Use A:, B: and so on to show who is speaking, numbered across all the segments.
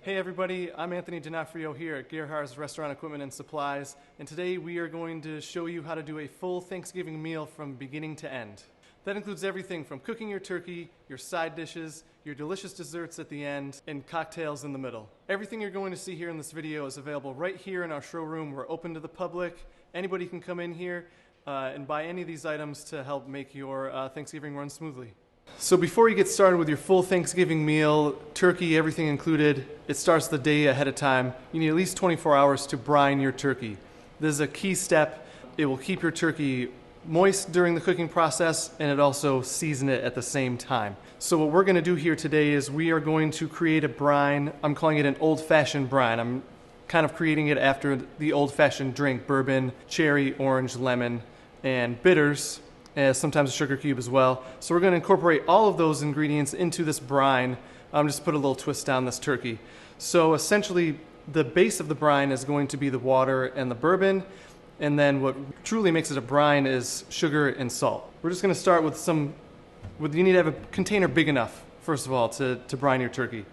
A: Hey everybody, I'm Anthony D'Onofrio here at Gerhard's Restaurant Equipment and Supplies, and today we are going to show you how to do a full Thanksgiving meal from beginning to end. That includes everything from cooking your turkey, your side dishes, your delicious desserts at the end, and cocktails in the middle. Everything you're going to see here in this video is available right here in our showroom. We're open to the public. Anybody can come in here and buy any of these items to help make your Thanksgiving run smoothly. So before you get started with your full Thanksgiving meal, turkey, everything included, it starts the day ahead of time. You need at least 24 hours to brine your turkey. This is a key step. It will keep your turkey moist during the cooking process, and it also season it at the same time. So what we're going to do here today is we are going to create a brine. I'm calling it an old-fashioned brine. I'm kind of creating it after the old-fashioned drink, bourbon, cherry, orange, lemon, and bitters. Sometimes a sugar cube as well. So we're going to incorporate all of those ingredients into this brine. Just put a little twist on this turkey. So essentially, the base of the brine is going to be the water and the bourbon, and then what truly makes it a brine is sugar and salt. We're just going to start with you need to have a container big enough, first of all, to brine your turkey.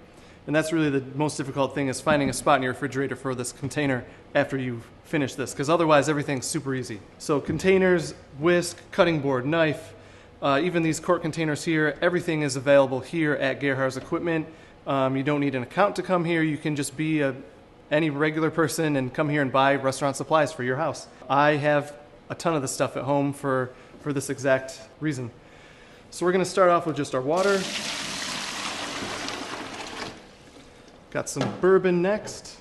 A: And that's really the most difficult thing, is finding a spot in your refrigerator for this container after you finish this, because otherwise everything's super easy. So containers, whisk, cutting board, knife, even these quart containers here, everything is available here at Gerhard's Equipment. You don't need an account to come here. You can just be any regular person and come here and buy restaurant supplies for your house. I have a ton of this stuff at home for this exact reason. So we're going to start off with just our water. Got some bourbon next.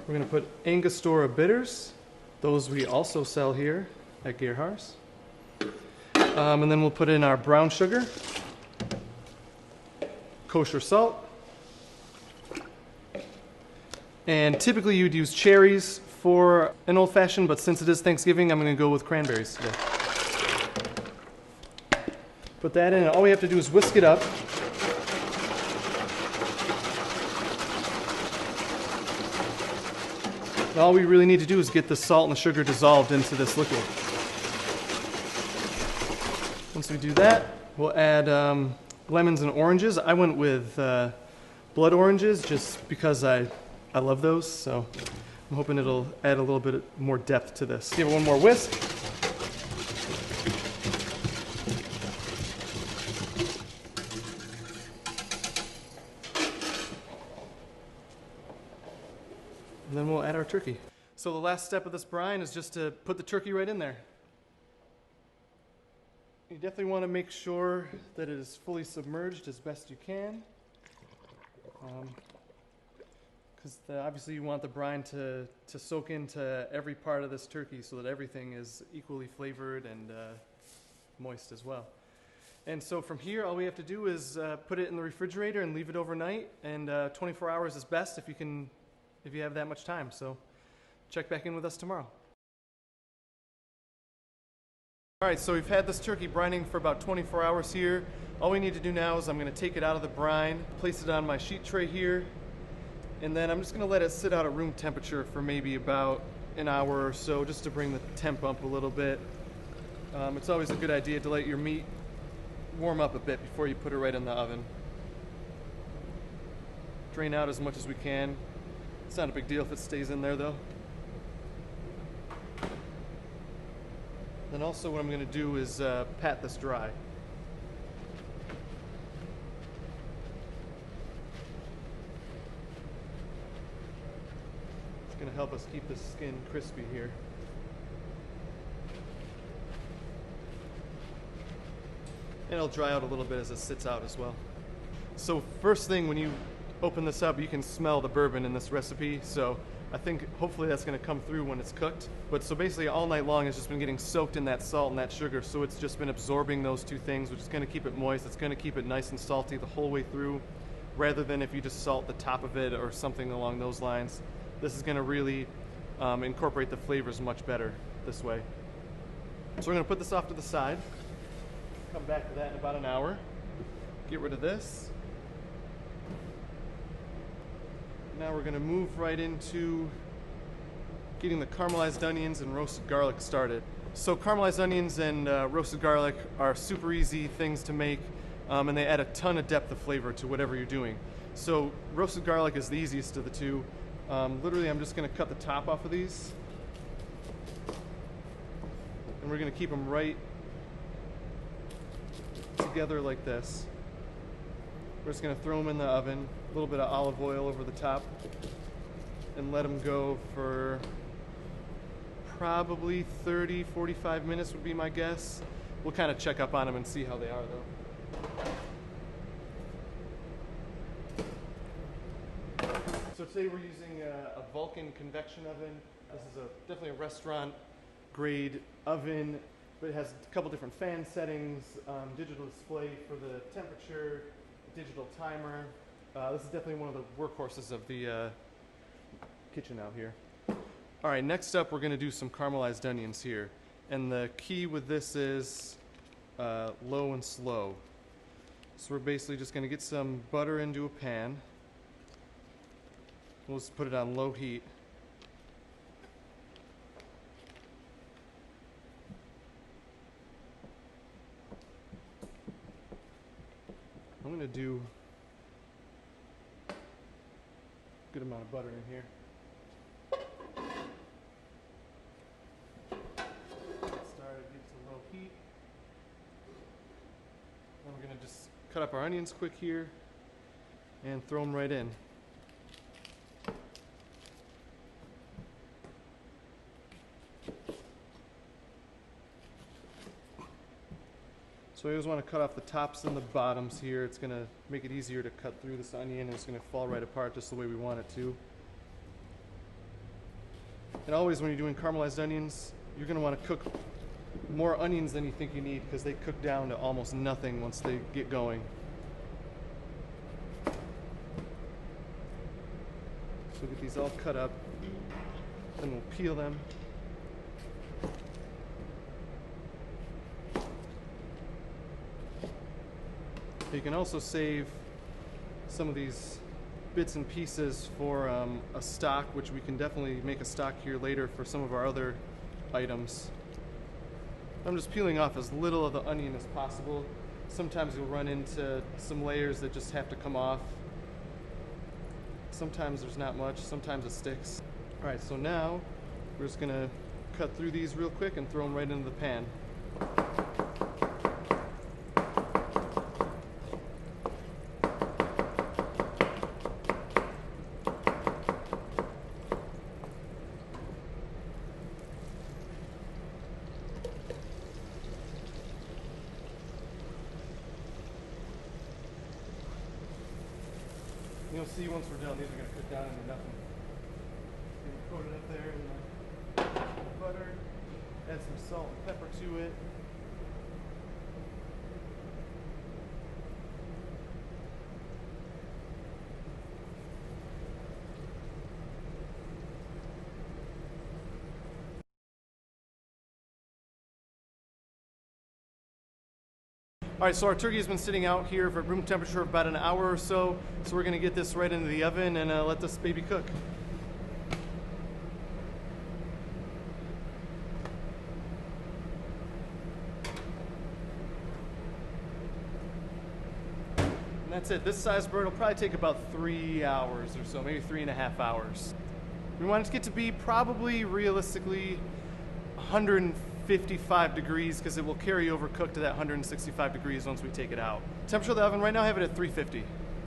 A: We're going to put Angostura bitters. Those we also sell here at Gerhard's. And then we'll put in our brown sugar, kosher salt, and typically you'd use cherries for an old-fashioned, but since it is Thanksgiving, I'm going to go with cranberries today. Put that in, and all we have to do is whisk it up. And all we really need to do is get the salt and the sugar dissolved into this liquid. Once we do that, we'll add lemons and oranges. I went with blood oranges just because I love those, so I'm hoping it'll add a little bit more depth to this. Give it one more whisk. And then we'll add our turkey. So the last step of this brine is just to put the turkey right in there. You definitely want to make sure that it is fully submerged as best you can. Because obviously you want the brine to soak into every part of this turkey so that everything is equally flavored and moist as well. And so from here, all we have to do is put it in the refrigerator and leave it overnight. And 24 hours is best if you have that much time. So check back in with us tomorrow. All right, so we've had this turkey brining for about 24 hours here. All we need to do now is I'm going to take it out of the brine, place it on my sheet tray here, and then I'm just going to let it sit out at room temperature for maybe about an hour or so, just to bring the temp up a little bit. It's always a good idea to let your meat warm up a bit before you put it right in the oven. Drain out as much as we can. It's not a big deal if it stays in there though. Then also what I'm going to do is pat this dry. It's going to help us keep the skin crispy here. And it'll dry out a little bit as it sits out as well. So first thing, when you open this up, you can smell the bourbon in this recipe, so I think hopefully that's going to come through when it's cooked. But so basically all night long it's just been getting soaked in that salt and that sugar, so it's just been absorbing those two things, which is going to keep it moist. It's going to keep it nice and salty the whole way through, rather than if you just salt the top of it or something along those lines. This is going to really incorporate the flavors much better this way. So we're going to put this off to the side. Come back to that in about an hour. Get rid of this. Now we're going to move right into getting the caramelized onions and roasted garlic started. So caramelized onions and roasted garlic are super easy things to make, and they add a ton of depth of flavor to whatever you're doing. So roasted garlic is the easiest of the two. Literally, I'm just going to cut the top off of these, and we're going to keep them right together like this. We're just going to throw them in the oven, a little bit of olive oil over the top, and let them go for probably 30, 45 minutes would be my guess. We'll kind of check up on them and see how they are though. So today we're using a Vulcan convection oven. This is definitely a restaurant grade oven, but it has a couple different fan settings, digital display for the temperature, digital timer. This is definitely one of the workhorses of the kitchen out here. All right, next up we're going to do some caramelized onions here. And the key with this is low and slow. So we're basically just going to get some butter into a pan. We'll just put it on low heat. I'm going to do a good amount of butter in here. We're going to just cut up our onions quick here and throw them right in. So I always want to cut off the tops and the bottoms here. It's going to make it easier to cut through this onion, and it's going to fall right apart just the way we want it to. And always when you're doing caramelized onions, you're going to want to cook more onions than you think you need because they cook down to almost nothing once they get going. So we'll get these all cut up, then we'll peel them. You can also save some of these bits and pieces for a stock, which we can definitely make a stock here later for some of our other items. I'm just peeling off as little of the onion as possible. Sometimes you'll run into some layers that just have to come off. Sometimes there's not much, sometimes it sticks. All right, so now we're just gonna cut through these real quick and throw them right into the pan. You'll see once we're done, these are going to cook down into nothing. Coat it up there in the butter, add some salt and pepper to it. All right, so our turkey has been sitting out here for room temperature for about an hour or so. So we're gonna get this right into the oven and let this baby cook. And that's it. This size bird will probably take about 3 hours or so, maybe 3.5 hours. We want it to get to be probably realistically 155 degrees because it will carry over cook to that 165 degrees once we take it out. Temperature of the oven right now, I have it at 350.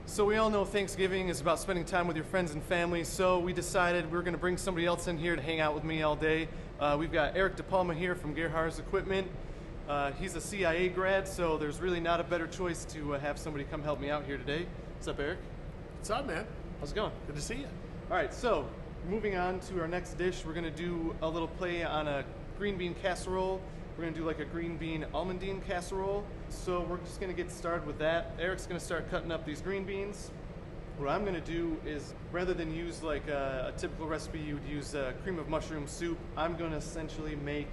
A: So we all know Thanksgiving is about spending time with your friends and family, so we decided we were going to bring somebody else in here to hang out with me all day. We've got Eric DePalma here from Gerhard's Equipment. He's a CIA grad, so there's really not a better choice to have somebody come help me out here today. What's up, Eric?
B: What's up, man?
A: How's it going?
B: Good to see you.
A: All right, so moving on to our next dish, we're going to do a little play on a green bean casserole. We're going to do like a green bean almondine casserole. So we're just going to get started with that. Eric's going to start cutting up these green beans. What I'm going to do is, rather than use like a typical recipe you would use cream of mushroom soup, I'm going to essentially make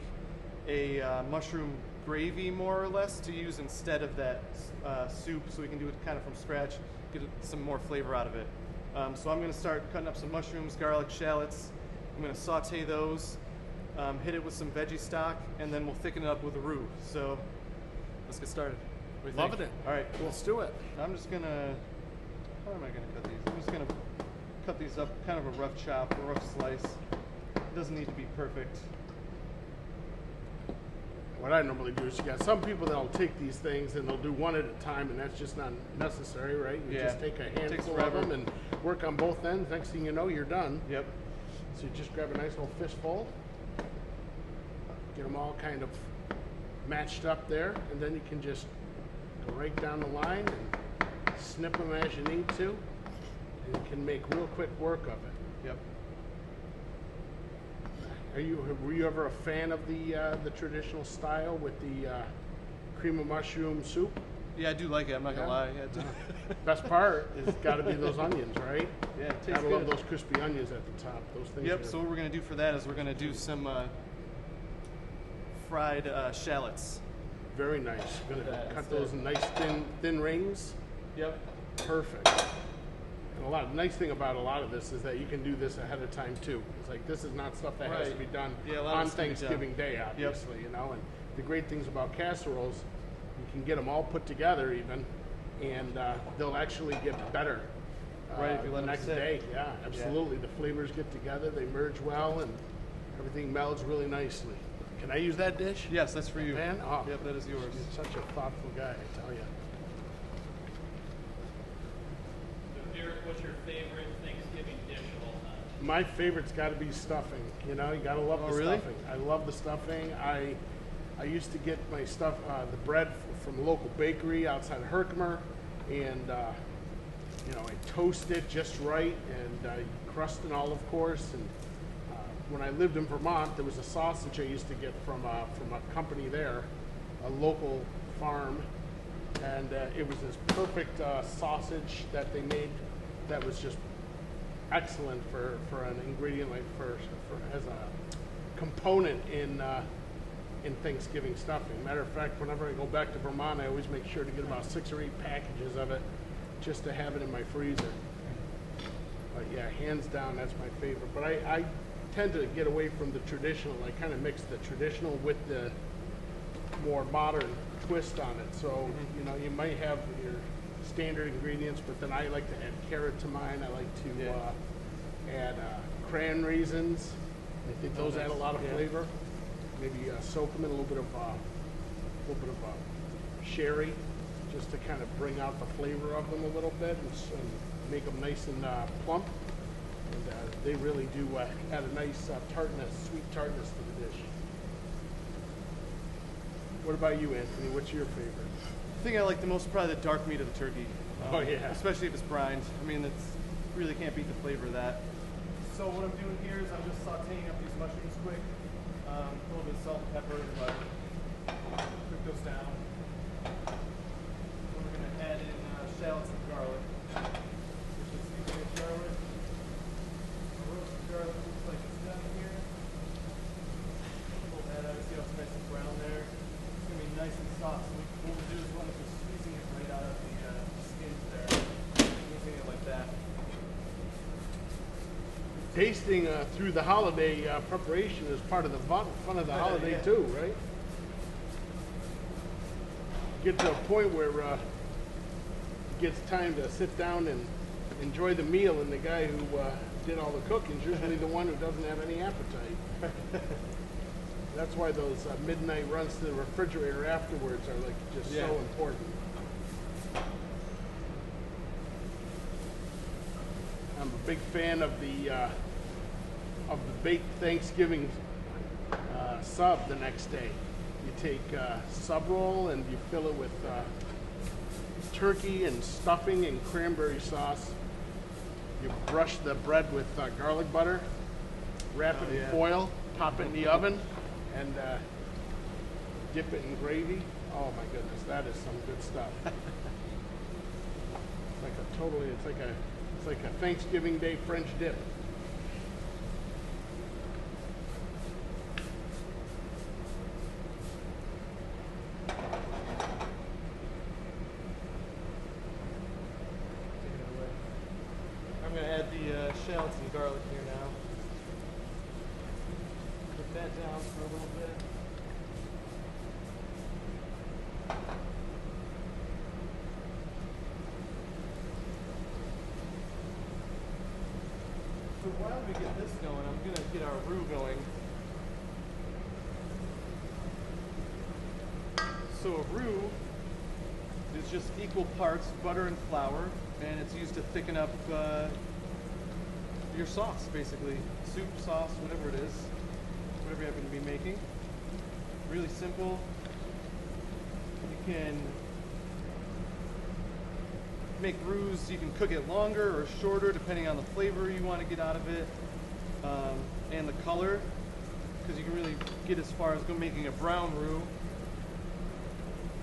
A: a mushroom gravy more or less to use instead of that soup, so we can do it kind of from scratch, get some more flavor out of it. So I'm going to start cutting up some mushrooms, garlic, shallots. I'm going to saute those. hit it with some veggie stock, and then we'll thicken it up with a roux. So let's get started. What do you
B: Loving
A: think?
B: it.
A: All right, cool.
B: Let's do it.
A: I'm just gonna, how am I gonna cut these? I'm just gonna cut these up, kind of a rough chop, a rough slice. It doesn't need to be perfect.
B: What I normally do is you got some people that'll take these things and they'll do one at a time, and that's just not necessary, right? You
A: Yeah.
B: just take a
A: Takes
B: handful of
A: forever.
B: them and work on both ends. Next thing you know, you're done.
A: Yep.
B: So you just grab a nice little fistful, get them all kind of matched up there, and then you can just go right down the line and snip them as you need to, and you can make real quick work of it.
A: Yep.
B: Were you ever a fan of the traditional style with the cream of mushroom soup?
A: Yeah, I do like it. I'm not gonna
B: Yeah.
A: lie. Yeah,
B: Best part is got to be those onions, right?
A: yeah, it tastes
B: Gotta
A: good.
B: love those crispy onions at the top. Those things.
A: Yep.
B: are-
A: So what we're gonna do for that is we're gonna do some fried shallots.
B: Very nice. You're gonna
A: that
B: cut
A: instead.
B: those in nice thin rings.
A: Yep.
B: Perfect. And nice thing about a lot of this is that you can do this ahead of time too. It's like this is not stuff that has to
A: Right.
B: be done
A: Yeah, a lot of
B: on
A: this can be done.
B: Thanksgiving Day, obviously. You know, and the great things about casseroles, you can get them all put together even, and they'll actually get better.
A: Right, if you let
B: the
A: 'em
B: next
A: sit.
B: day. Yeah, absolutely. The flavors get together, they merge well, and everything melds really nicely. Can I use that dish?
A: Yes, that's for you.
B: Man, oh,
A: Yep, that is yours.
B: You're such a thoughtful guy, I tell you.
C: So Derek, what's your favorite Thanksgiving dish of all time?
B: My favorite's got to be stuffing. You know, you got to love
A: Oh,
B: the
A: really?
B: stuffing. I love the stuffing. I used to get my stuff, the bread from a local bakery outside of Herkimer, and you know, I toast it just right, and crust and all, of course. And when I lived in Vermont, there was a sausage I used to get from a company there, a local farm, and it was this perfect sausage that they made that was just excellent for an ingredient like for as a component in Thanksgiving stuffing. Matter of fact, whenever I go back to Vermont, I always make sure to get about 6 or 8 packages of it just to have it in my freezer. But yeah, hands down, that's my favorite. But I tend to get away from the traditional. I kind of mix the traditional with the more modern twist on it. So, you know, you might have your standard ingredients, but then I like to add carrot to mine. I like to add cran raisins. I think those add a lot of flavor. Maybe soak them in a little bit of sherry, just to kind of bring out the flavor of them a little bit and make them nice and plump. And they really do add a nice tartness, sweet tartness to the dish. What about you, Anthony? What's your favorite?
A: The thing I like the most is probably the dark meat of the turkey.
B: Oh, yeah.
A: Especially if it's brined. I mean, it's really can't beat the flavor of that. So what I'm doing here is I'm just sauteing up these mushrooms quick. A little bit of salt and pepper, but cook those down. Then we're gonna add in shallots and garlic. Which is seasoning of garlic. The roasted garlic looks like it's done here. Pull that out. See how it's nice and brown there. It's gonna be nice and soft. So what we'll do is we'll just squeezing it right out of the skins there. Squeezing it like that.
B: Tasting through the holiday preparation is part of the fun of the holiday
A: Yeah.
B: too, right? Get to a point where it gets time to sit down and enjoy the meal, and the guy who did all the cooking is usually the one who doesn't have any appetite. That's why those midnight runs to the refrigerator afterwards are like just so important. I'm a big fan of the baked Thanksgiving sub the next day. You take sub roll and you fill it with turkey and stuffing and cranberry sauce. You brush the bread with garlic butter, wrap it in foil, pop it in the oven, and dip it in gravy. Oh my goodness, that is some good stuff. It's like a Thanksgiving Day French dip.
A: I'm going to add the shallots and garlic here now. Cook that down for a little bit. So while we get this going, I'm going to get our roux going. So a roux is just equal parts butter and flour, and it's used to thicken up your sauce, basically. Soup, sauce, whatever it is, whatever you happen to be making. Really simple. You can make roux, you can cook it longer or shorter depending on the flavor you want to get out of it, and the color, because you can really get as far as making a brown roux.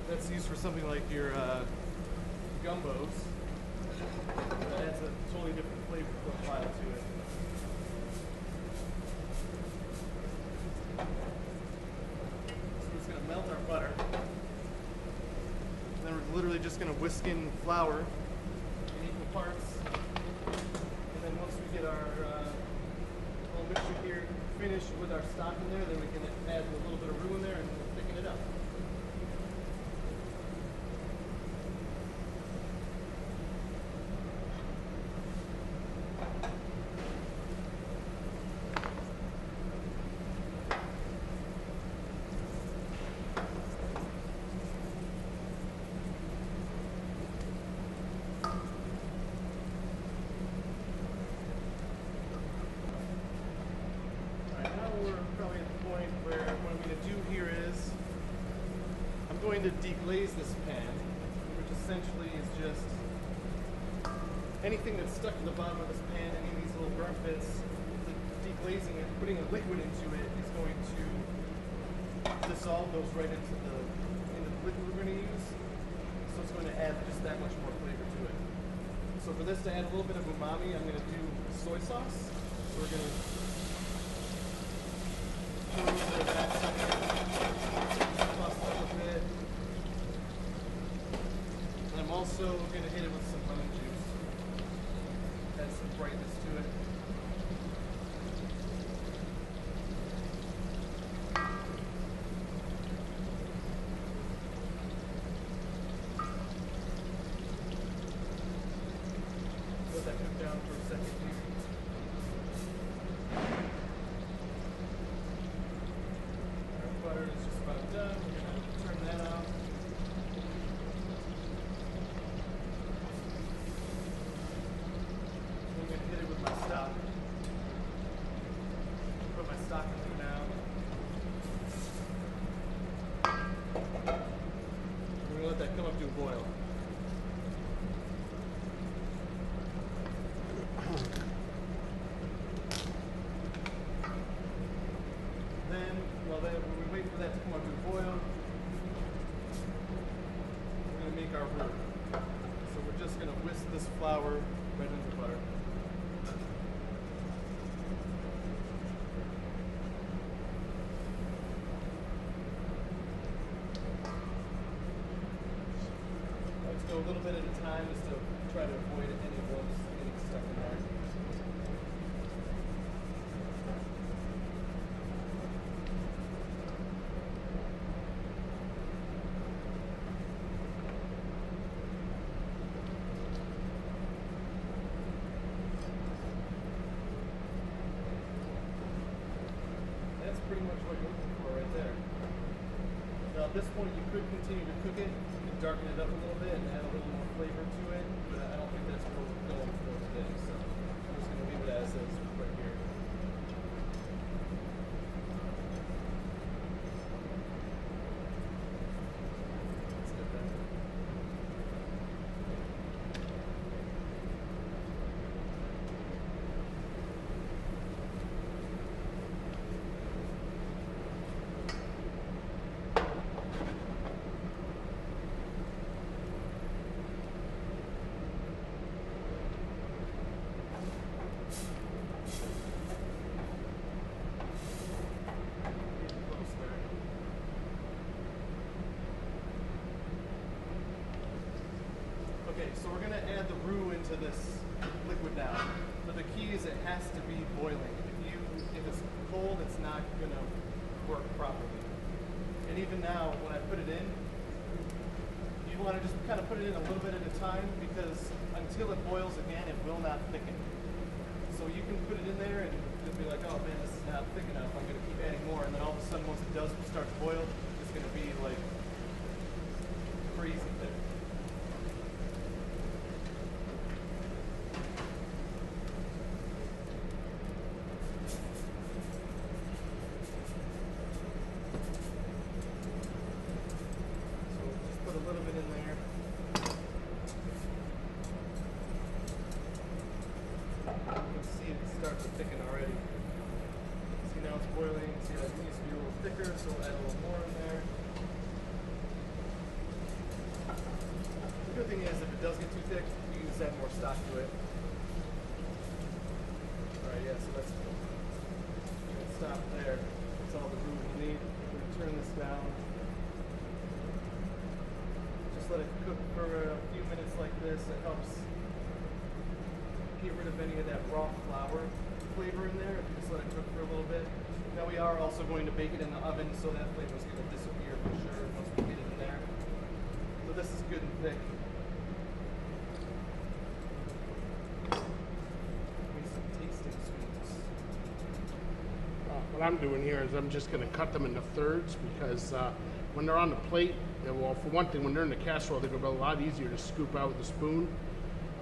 A: That's used for something like your gumbos. That adds a totally different flavor profile to it. So we're just going to melt our butter. And then we're literally just going to whisk in flour in equal parts. And then once we get our whole mixture here finished with our stock in there, then we can add a little bit of roux in there and thicken it up. I'm going to deglaze this pan, which essentially is just anything that's stuck to the bottom of this pan, any of these little burnt bits. Deglazing it, putting a liquid into it is going to dissolve those right into the liquid we're going to use. So it's going to add just that much more flavor to it. So for this to add a little bit of umami, I'm going to do soy sauce. So we're going to put a little bit of that in there. Toss it up a bit. And I'm also going to hit it with some lemon juice. Add some brightness to it. Let that cook down for a second here. Our butter is just about done. We're going to turn that off. I'm going to hit it with my stock. Put my stock in there now. We're going to let that come up to a boil. Then, when we wait for that to come up to a boil, we're going to make our roux. So we're just going to whisk this flour right into the butter. Let's go a little bit at a time just to try to avoid any of those getting stuck in there. That's pretty much what you're looking for right there. Now at this point you could continue to cook it and darken it up a little bit and add a little more flavor to it, but I don't think that's what we're going for today, so I'm just going to leave it as is right here. Let's get that. Okay, so we're going to add the roux into this liquid now, but the key is it has to be boiling. If it's cold, it's not going to work properly. And even now, when I put it in, you want to just kind of put it in a little bit at a time because until it boils again, it will not thicken. So you can put it in there and you'll be like, oh man, this is not thick enough. I'm going to keep adding more. And then all of a sudden, once it does start to boil, it's going to be like crazy thick. Put a little bit in there. You can see it starts to thicken already. See now it's boiling. See that it needs to be a little thicker, so we'll add a little more in there. The good thing is if it does get too thick, you can just add more stock to it. Alright, yeah, so that's stop there. That's all the room we'll need. We're gonna turn this down. Let it cook for a few minutes like this. It helps get rid of any of that raw flour flavor in there if you just let it cook for a little bit. Now we are also going to bake it in the oven, so that flavor is going to disappear for sure once we get it in there. So this is good and thick. Give me some tasting sweets.
B: What I'm doing here is I'm just going to cut them into thirds because when they're on the plate, well, for one thing, when they're in the casserole, they're going to be a lot easier to scoop out with a spoon.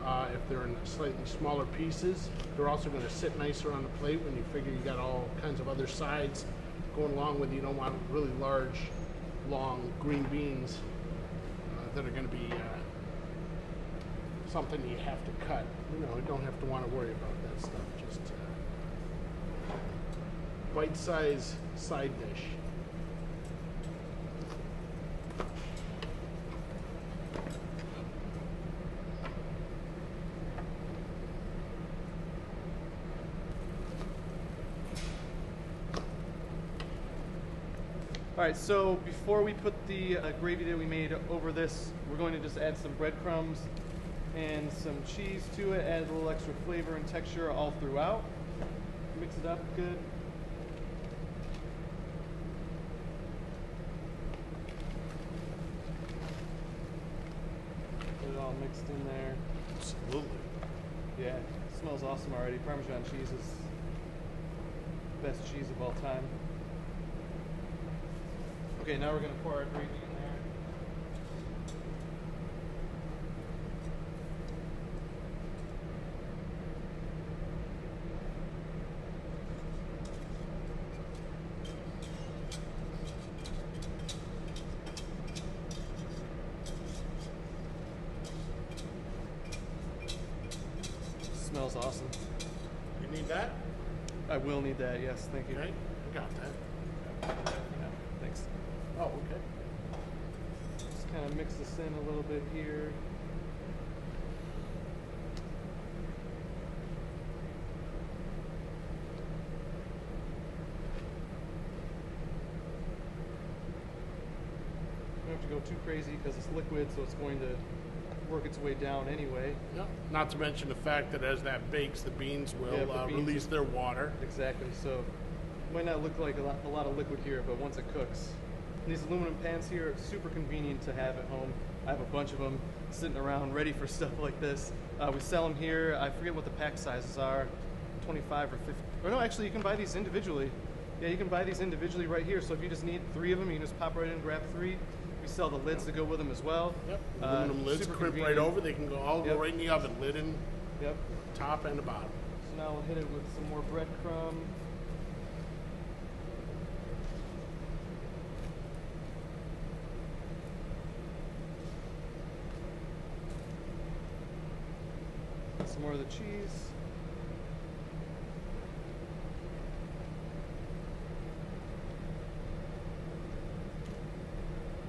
B: If they're in slightly smaller pieces, they're also going to sit nicer on the plate when you figure you got all kinds of other sides going along with. You don't want really large, long green beans that are going to be something you have to cut. You know, you don't have to want to worry about that stuff. Just bite-sized side dish.
A: All right, so before we put the gravy that we made over this, we're going to just add some breadcrumbs and some cheese to it, add a little extra flavor and texture all throughout. Mix it up good. Get it all mixed in there.
B: Absolutely.
A: Yeah, it smells awesome already. Parmesan cheese is the best cheese of all time. Okay, now we're going to pour our gravy in there. Smells awesome.
B: You need that?
A: I will need that, yes, thank you.
B: Okay, I got that.
A: Thanks.
B: Oh, okay.
A: Just kind of mix this in a little bit here. Don't have to go too crazy because it's liquid, so it's going to work its way down anyway.
B: Yeah. Not to mention the fact that as that bakes, the beans will release their water.
A: Exactly. So it might not look like a lot of liquid here, but once it cooks. And these aluminum pans here are super convenient to have at home. I have a bunch of them sitting around ready for stuff like this. We sell them here. I forget what the pack sizes are, 25 or 50. Or no, actually, you can buy these individually. Yeah, you can buy these individually right here. So if you just need 3 of them, you can just pop right in and grab 3. We sell the lids to go with them as well.
B: Yep. Aluminum lids crimp right over. They can go go right in the oven, lid in.
A: Yep.
B: Top and the bottom.
A: So now we'll hit it with some more breadcrumb. Some more of the cheese.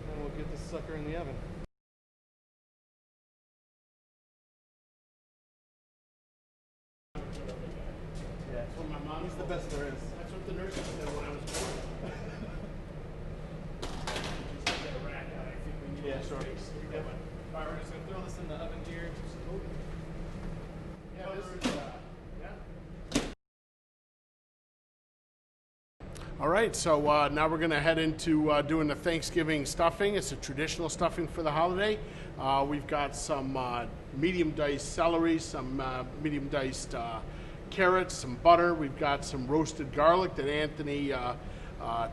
A: And we'll get this sucker in the oven.
B: Yeah, that's what my mom.
A: He's the best there is.
B: That's what the nurse said when I was born.
A: Yeah, sure. Yep. All right, we're just gonna throw this in the oven here.
B: All right, so now we're going to head into doing the Thanksgiving stuffing. It's a traditional stuffing for the holiday. We've got some medium-diced celery, some medium-diced carrots, some butter. We've got some roasted garlic that Anthony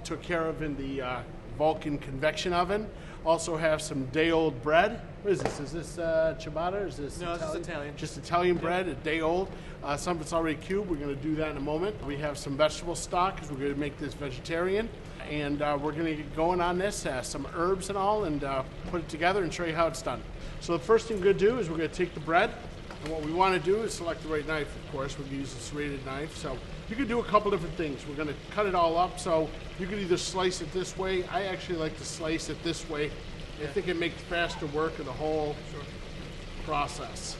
B: took care of in the Vulcan convection oven. Also have some day-old bread. What is this? Is this ciabatta or is this
A: No, it's just Italian.
B: Just Italian bread, a day old. Some of it's already cubed. We're going to do that in a moment. We have some vegetable stock because we're going to make this vegetarian. And we're going to get going on this, some herbs and all, and put it together and show you how it's done. So the first thing we're going to do is we're going to take the bread. And what we want to do is select the right knife, of course. We're going to use a serrated knife. So you can do a couple different things. We're going to cut it all up. So you can either slice it this way. I actually like to slice it this way. I think it makes faster work of the whole process.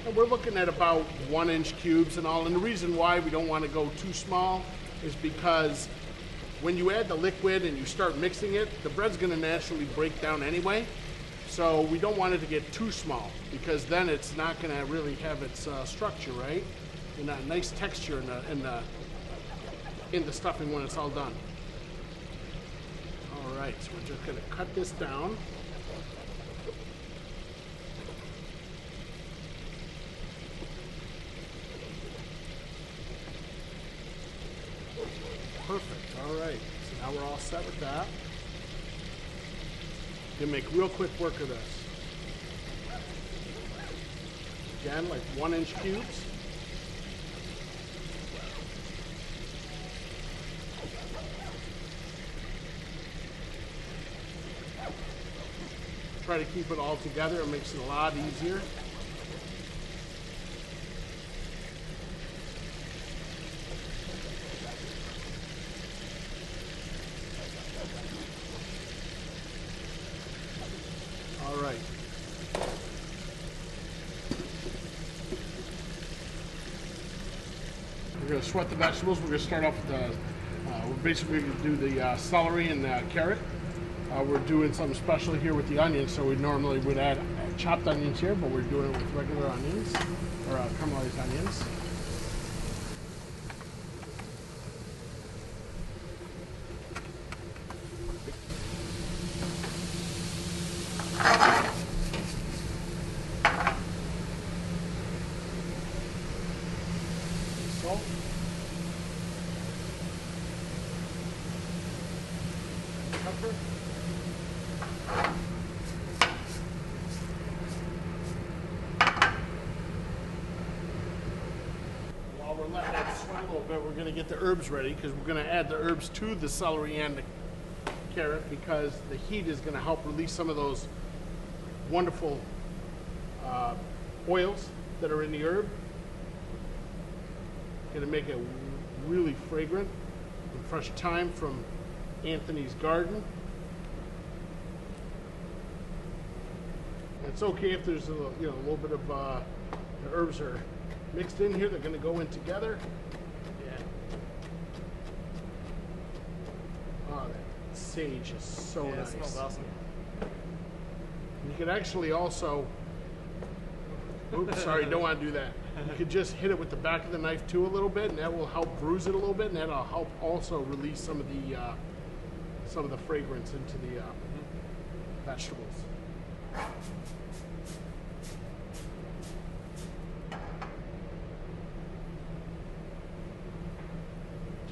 B: And we're looking at about 1-inch cubes and all. And the reason why we don't want to go too small is because when you add the liquid and you start mixing it, the bread's going to naturally break down anyway. So we don't want it to get too small because then it's not going to really have its structure, right? And that nice texture in the stuffing when it's all done. All right, so we're just going to cut this down. Perfect, all right. So now we're all set with that. Gonna make real quick work of this. Again, like 1-inch cubes. Try to keep it all together. It makes it a lot easier. All right. We're going to sweat the vegetables. We're going to start off with the, we're basically going to do the celery and the carrot. We're doing something special here with the onions, so we normally would add chopped onions here, but we're doing it with regular onions, or caramelized onions. Salt. Pepper. While we're letting it sweat a little bit, we're going to get the herbs ready because we're going to add the herbs to the celery and the carrot because the heat is going to help release some of those wonderful oils that are in the herb. Going to make it really fragrant and fresh thyme from Anthony's garden. It's okay if there's a little bit of the herbs are mixed in here. They're going to go in together. Yeah. Oh, that sage is so nice.
A: It smells awesome.
B: You could actually also, oops, sorry, don't want to do that. You could just hit it with the back of the knife too a little bit, and that will help bruise it a little bit, and that'll help also release some of the fragrance into the vegetables.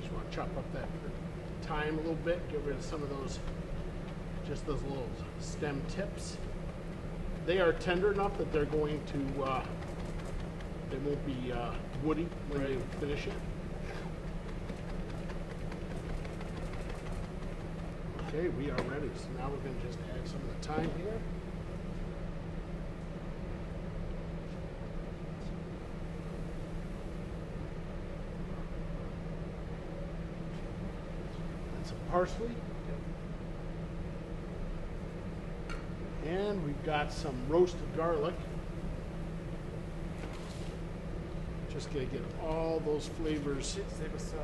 B: Just want to chop up that thyme a little bit, get rid of some of those, just those little stem tips. They are tender enough that they're going to, they won't be woody when you finish it. Okay, we are ready. So now we're going to just add some of the thyme here. And some parsley. And we've got some roasted garlic. Just gonna get all those flavors.
A: Save us some.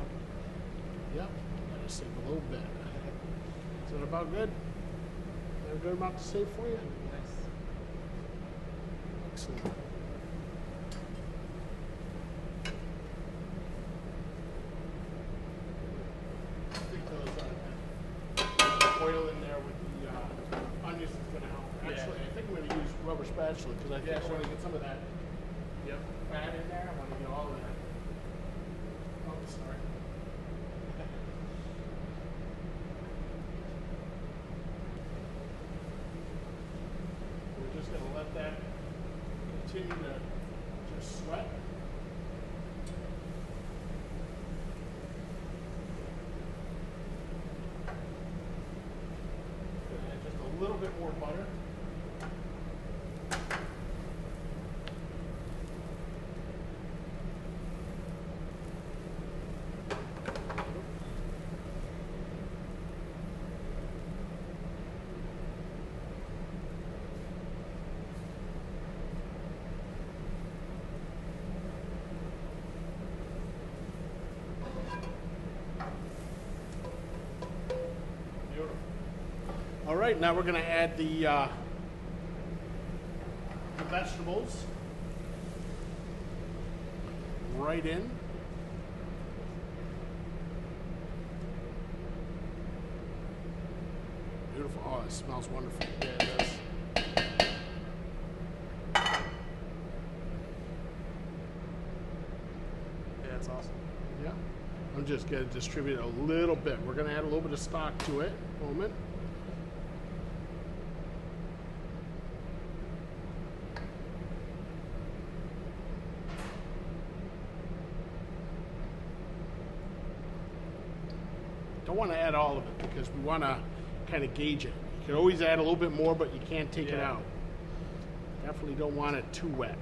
B: Yep, let us save a little bit. Is that about good? Is that a good amount to save for you?
A: Nice.
B: Excellent. rubber spatula because I think I want to get some of that fat in there. I want to get all of that. Oh, sorry. We're just going to let that continue to just sweat. And just a little bit more butter. All right, now we're going to add the vegetables right in. Beautiful. Oh, it smells wonderful. Yeah, it does.
A: Yeah, it's awesome.
B: Yeah. I'm just going to distribute it a little bit. We're going to add a little bit of stock to it. Moment. Don't want to add all of it because we want to kind of gauge it. You can always add a little bit more, but you can't take it out. Definitely don't want it too wet.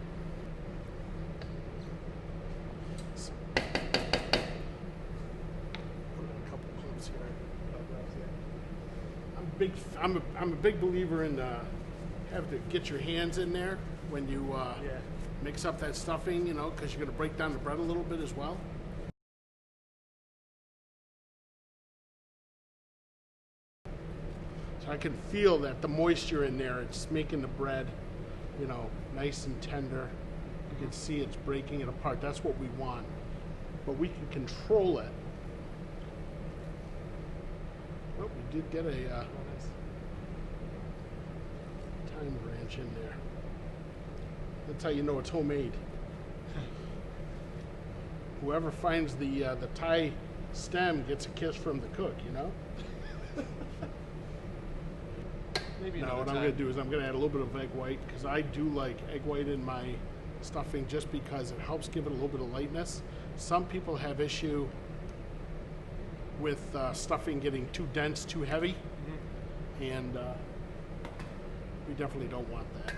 B: So, put in a couple clumps here. I'm a big believer in have to get your hands in there when you mix up that stuffing, you know, because you're going to break down the bread a little bit as well. I can feel that the moisture in there, it's making the bread, you know, nice and tender. You can see it's breaking it apart. That's what we want. But we can control it. Oh, we did get a thyme branch in there. That's how you know it's homemade. Whoever finds the Thai stem gets a kiss from the cook, you know?
A: Maybe
B: now what I'm going to do is I'm going to add a little bit of egg white because I do like egg white in my stuffing just because it helps give it a little bit of lightness. Some people have issue with stuffing getting too dense, too heavy, and we definitely don't want that.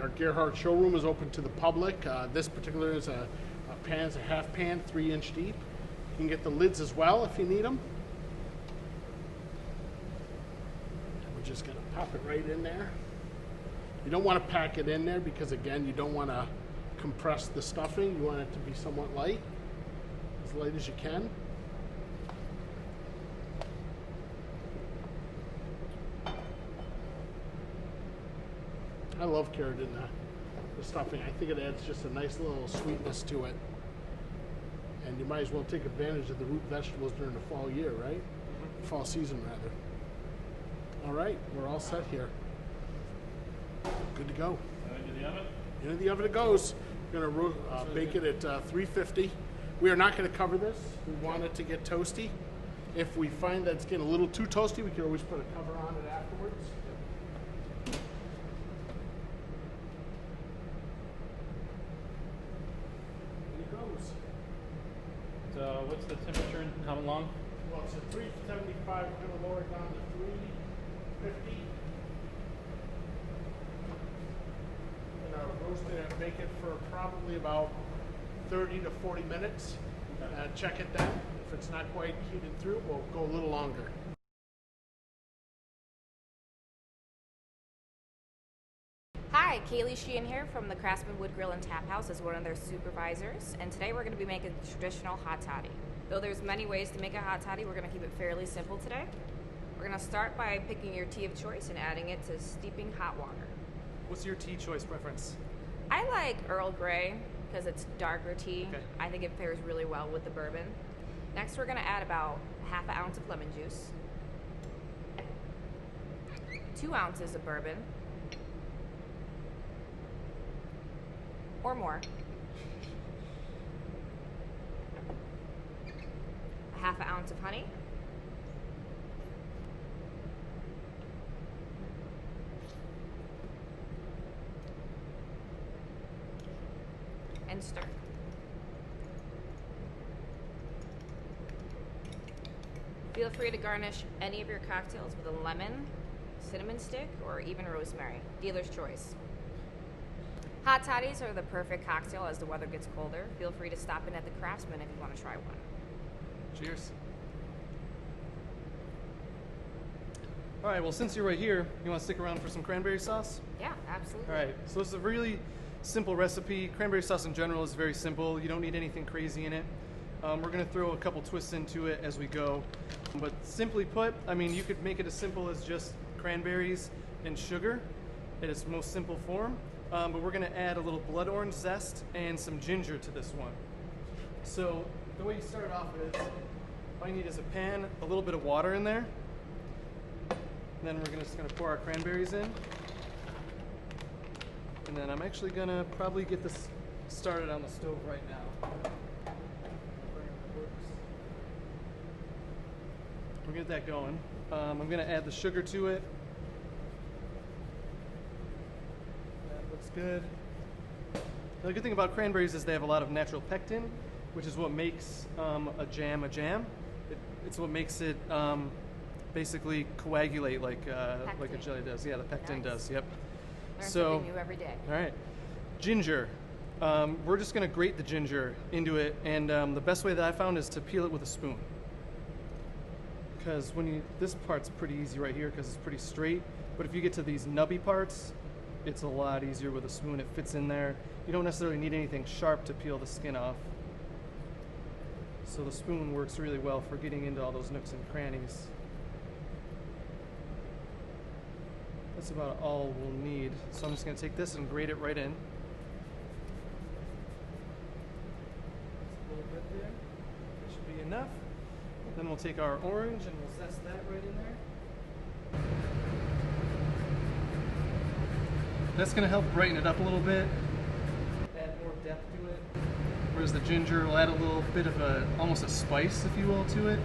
B: Our Gerhardt showroom is open to the public. This particular is a pan, it's a half pan, 3-inch deep. You can get the lids as well if you need them. And we're just going to pop it right in there. You don't want to pack it in there because, again, you don't want to compress the stuffing. You want it to be somewhat light as you can. I love carrot in the stuffing. I think it adds just a nice little sweetness to it. And you might as well take advantage of the root vegetables during the fall year, right? Fall season, rather. All right, we're all set here. Good to go.
C: Into the oven?
B: Into the oven it goes. We're going to bake it at 350. We are not going to cover this. We want it to get toasty. If we find that it's getting a little too toasty, we can always put a cover on it afterwards.
C: So what's the temperature and how long?
B: Well, it's at 375. We're going to lower it down to 350. And roast it and bake it for probably about 30 to 40 minutes. Check it then. If it's not quite heated through, we'll go a little longer.
D: Hi, Kaylee Sheehan here from the Craftsman Wood Grill and Tap House as one of their supervisors, and today we're going to be making a traditional hot toddy. Though there's many ways to make a hot toddy, we're going to keep it fairly simple today. We're going to start by picking your tea of choice and adding it to steeping hot water.
A: What's your tea choice preference?
D: I like Earl Grey because it's darker tea.
A: Okay.
D: I think it pairs really well with the bourbon. Next, we're going to add about half an ounce of lemon juice, 2 ounces of bourbon, or more, a half an ounce of honey, and stir. Feel free to garnish any of your cocktails with a lemon, cinnamon stick, or even rosemary. Dealer's choice. Hot toddies are the perfect cocktail as the weather gets colder. Feel free to stop in at the Craftsman if you want to try one.
A: Cheers. All right, well, since you're right here, you want to stick around for some cranberry sauce?
D: Yeah, absolutely.
A: All right, so this is a really simple recipe. Cranberry sauce in general is very simple. You don't need anything crazy in it. We're going to throw a couple twists into it as we go. But simply put, I mean, you could make it as simple as just cranberries and sugar in its most simple form. But we're going to add a little blood orange zest and some ginger to this one. So the way you start off is, all you need is a pan, a little bit of water in there. And then we're just going to pour our cranberries in. And then I'm actually going to probably get this started on the stove right now. We'll get that going. I'm going to add the sugar to it. That looks good. The good thing about cranberries is they have a lot of natural pectin, which is what makes a jam a jam. It's what makes it basically coagulate like a jelly does. Yeah, the pectin does. Yep.
D: Learn something new every day.
A: All right. Ginger. We're just going to grate the ginger into it, and the best way that I found is to peel it with a spoon. Because this part's pretty easy right here because it's pretty straight, but if you get to these nubby parts, it's a lot easier with a spoon. It fits in there. You don't necessarily need anything sharp to peel the skin off. So the spoon works really well for getting into all those nooks and crannies. That's about all we'll need. So I'm just going to take this and grate it right in. Just a little bit there. That should be enough. Then we'll take our orange and we'll zest that right in there. That's going to help brighten it up a little bit, add more depth to it. Whereas the ginger will add a little bit of almost a spice, if you will, to it.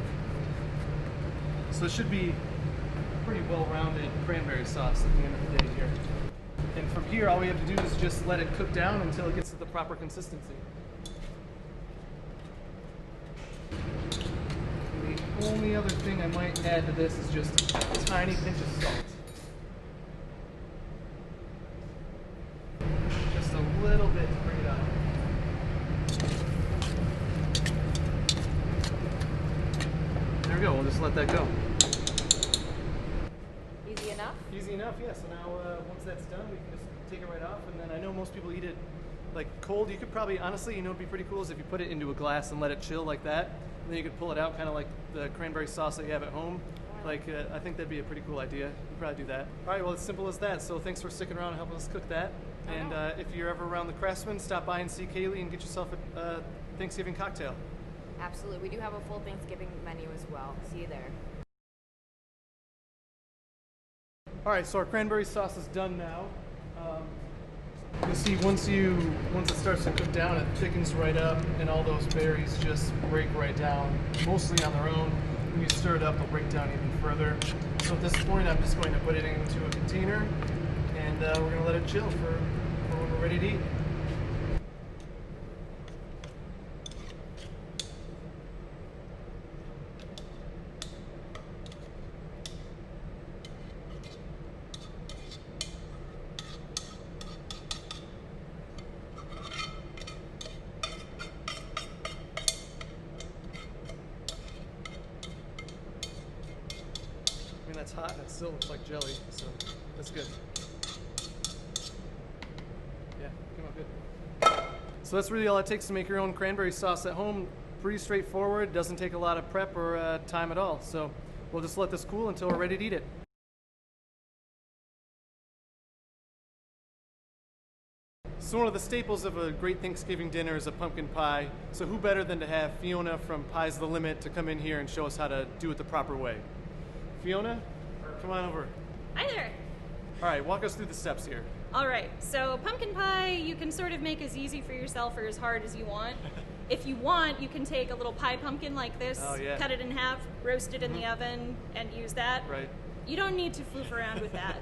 A: So it should be a pretty well-rounded cranberry sauce at the end of the day here. And from here, all we have to do is just let it cook down until it gets to the proper consistency. The only other thing I might add to this is just a tiny pinch of salt. Just a little bit to bring it up. There we go, we'll just let that go.
D: Easy enough?
A: Easy enough, yeah. So now once that's done, we can just take it right off. And then I know most people eat it like cold. You could probably, honestly, you know what'd be pretty cool is if you put it into a glass and let it chill like that. And then you could pull it out kind of like the cranberry sauce that you have at home. Like, I think that'd be a pretty cool idea. You'd probably do that. All right, well, it's simple as that. So thanks for sticking around and helping us cook that. And if you're ever around the Craftsman, stop by and see Kaylee and get yourself a Thanksgiving cocktail.
D: Absolutely. We do have a full Thanksgiving menu as well. See you there.
A: All right, so our cranberry sauce is done now. You see, once it starts to cook down, it thickens right up, and all those berries just break right down, mostly on their own. When you stir it up, they'll break down even further. So at this point, I'm just going to put it into a container, and we're going to let it chill for when we're ready to eat. I mean, that's hot and it still looks like jelly, so that's good. So that's really all it takes to make your own cranberry sauce at home. Pretty straightforward, doesn't take a lot of prep or time at all. So we'll just let this cool until we're ready to eat it. So one of the staples of a great Thanksgiving dinner is a pumpkin pie. So who better than to have Fiona from Pie's the Limit to come in here and show us how to do it the proper way. Fiona, come on over.
E: Hi there.
A: All right, walk us through the steps here.
E: All right, so pumpkin pie you can sort of make as easy for yourself or as hard as you want. If you want, you can take a little pie pumpkin like this, cut it in half, roast it in the oven, and use that.
A: Right.
E: You don't need to foof around with that.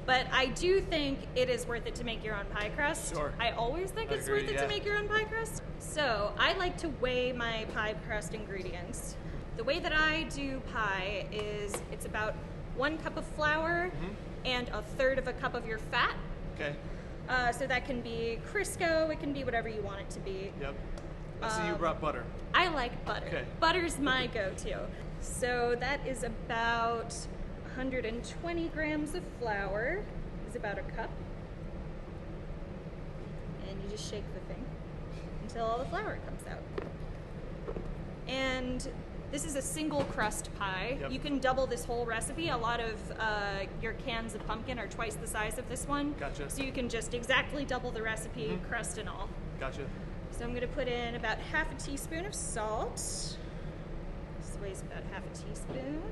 E: But I do think it is worth it to make your own pie crust.
A: Sure.
E: I always think it's
A: agree,
E: worth it to make your own pie crust. So I like to weigh my pie crust ingredients. The way that I do pie is it's about 1 cup of flour and 1/3 of a cup of your fat.
A: Okay.
E: So that can be Crisco, it can be whatever you want it to be.
A: Yep. I see you brought butter.
E: I like butter.
A: Okay.
E: Butter's my go-to. So that is about 120 grams of flour, is about a cup. And you just shake the thing until all the flour comes out. And this is a single crust pie.
A: Yep.
E: You can double this whole recipe. A lot of your cans of pumpkin are twice the size of this one.
A: Gotcha.
E: So you can just exactly double the recipe, crust and all.
A: Gotcha.
E: So I'm going to put in about 1/2 teaspoon of salt. This weighs about 1/2 teaspoon.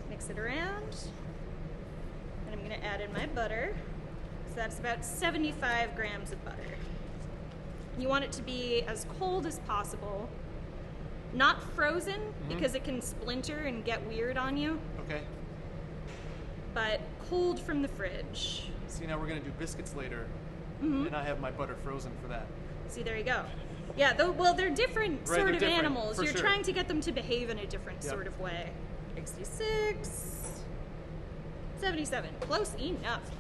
E: Mix it around. And I'm going to add in my butter. So that's about 75 grams of butter. You want it to be as cold as possible. Not frozen, because it can splinter and get weird on you,
A: Okay.
E: but cold from the fridge.
A: See, now we're going to do biscuits later. And I have my butter frozen for that.
E: See, there you go. Yeah, well, they're different
A: Right,
E: sort
A: they're
E: of
A: different,
E: animals.
A: for
E: You're
A: sure.
E: trying to get them to behave in a different
A: Yep.
E: sort of way. 66, 77, close enough.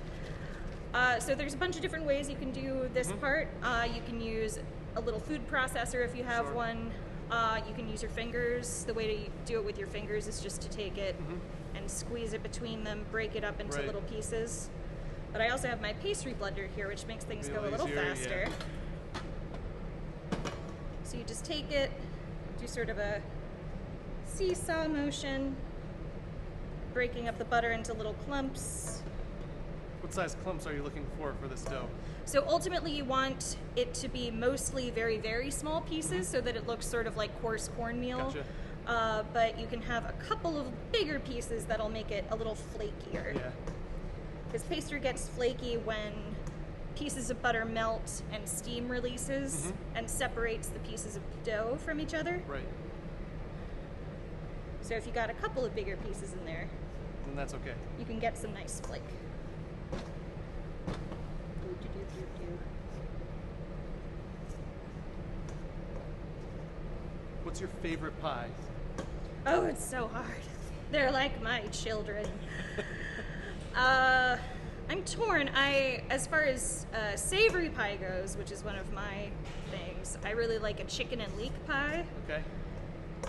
E: So there's a bunch of different ways you can do this part. You can use a little food processor if you have
A: Sure.
E: one. You can use your fingers. The way to do it with your fingers is just to take it and squeeze it between them, break it up into
A: Right.
E: little pieces. But I also have my pastry blender here, which makes things
A: Be
E: go a little
A: easier,
E: faster.
A: yeah.
E: So you just take it, do sort of a seesaw motion, breaking up the butter into little clumps.
A: What size clumps are you looking for this dough?
E: So ultimately you want it to be mostly very, very small pieces so that it looks sort of like coarse cornmeal.
A: Gotcha.
E: But you can have a couple of bigger pieces that'll make it a little flakier.
A: Yeah.
E: Because pastry gets flaky when pieces of butter melt and steam releases and separates the pieces of dough from each other.
A: Right.
E: So if you got a couple of bigger pieces in there,
A: Then that's okay.
E: you can get some nice flake.
A: What's your favorite pie?
E: Oh, it's so hard. They're like my children. I'm torn. As far as savory pie goes, which is one of my things, I really like a chicken and leek pie.
A: Okay.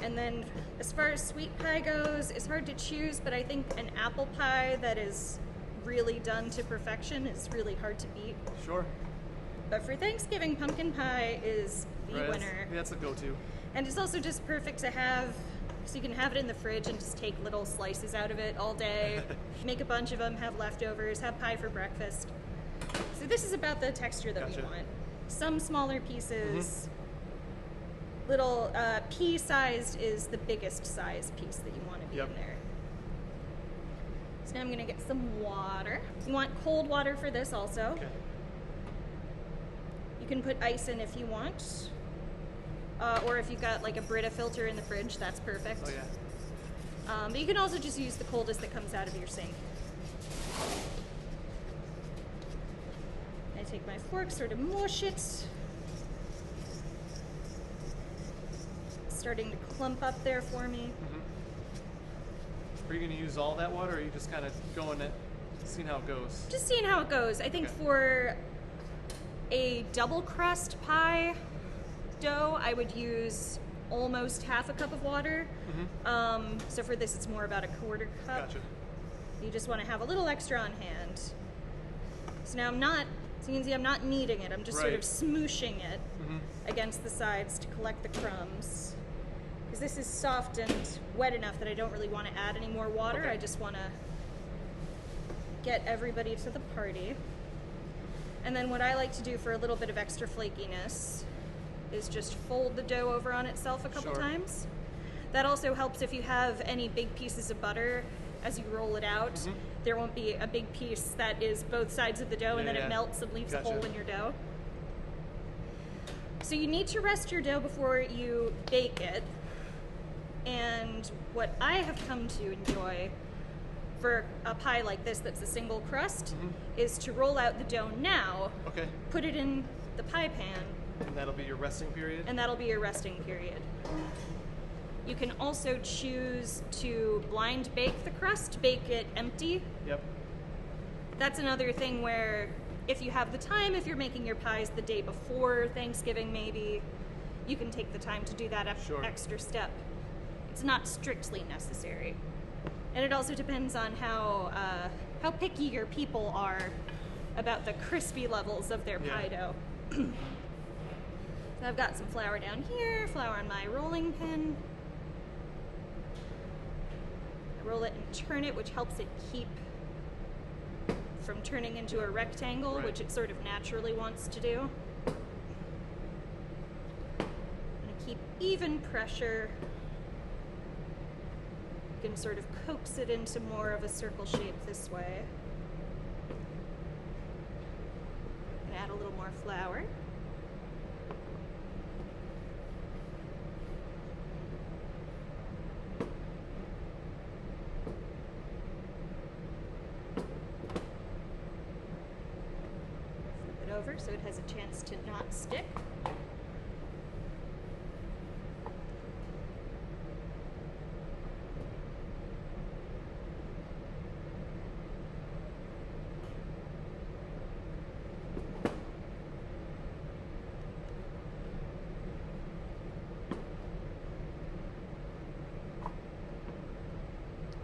E: And then as far as sweet pie goes, it's hard to choose, but I think an apple pie that is really done to perfection is really hard to beat.
A: Sure.
E: But for Thanksgiving, pumpkin pie is the
A: Right,
E: winner.
A: That's a go-to.
E: And it's also just perfect to have, so you can have it in the fridge and just take little slices out of it all day, make a bunch of them, have leftovers, have pie for breakfast. So this is about the texture that we
A: Gotcha.
E: want. Some smaller pieces, little pea-sized is the biggest size piece that you want to be
A: Yep.
E: in there. So now I'm gonna get some water. You want cold water for this also.
A: Okay.
E: You can put ice in if you want. Or if you've got like a Brita filter in the fridge, that's perfect.
A: Oh yeah.
E: But you can also just use the coldest that comes out of your sink. I take my fork, sort of mush it. It's starting to clump up there for me.
A: Are you going to use all that water, or are you just kind of going it, seeing how it goes?
E: Just seeing how it goes. I think
A: Okay.
E: for a double crust pie dough, I would use almost half a cup of water. So for this, it's more about a quarter cup.
A: Gotcha.
E: You just want to have a little extra on hand. So now I'm not So you can see I'm not kneading it, I'm just sort of
A: Right.
E: smooshing it against the sides to collect the crumbs. Because this is soft and wet enough that I don't really want to add any more water.
A: Okay.
E: I just want to get everybody to the party. And then what I like to do for a little bit of extra flakiness is just fold the dough over on itself a couple
A: Sure.
E: times. That also helps if you have any big pieces of butter as you roll it out. There won't be a big piece that is both sides of the dough and then
A: Yeah.
E: it melts and leaves
A: Gotcha.
E: a hole in your dough. So you need to rest your dough before you bake it. And what I have come to enjoy for a pie like this that's a single crust is to roll out the dough now,
A: Okay.
E: put it in the pie pan,
A: And that'll be your resting period?
E: and that'll be your resting period. You can also choose to blind bake the crust, bake it empty.
A: Yep.
E: That's another thing where if you have the time, if you're making your pies the day before Thanksgiving maybe, you can take the time to do that
A: Sure.
E: extra step. It's not strictly necessary. And it also depends on how picky your people are about the crispy levels of their pie dough. So I've got some flour down here, flour on my rolling pin. I roll it and turn it, which helps it keep from turning into a rectangle,
A: Right.
E: which it sort of naturally wants to do. I'm gonna keep even pressure. You can sort of coax it into more of a circle shape this way. And add a little more flour. Flip it over so it has a chance to not stick.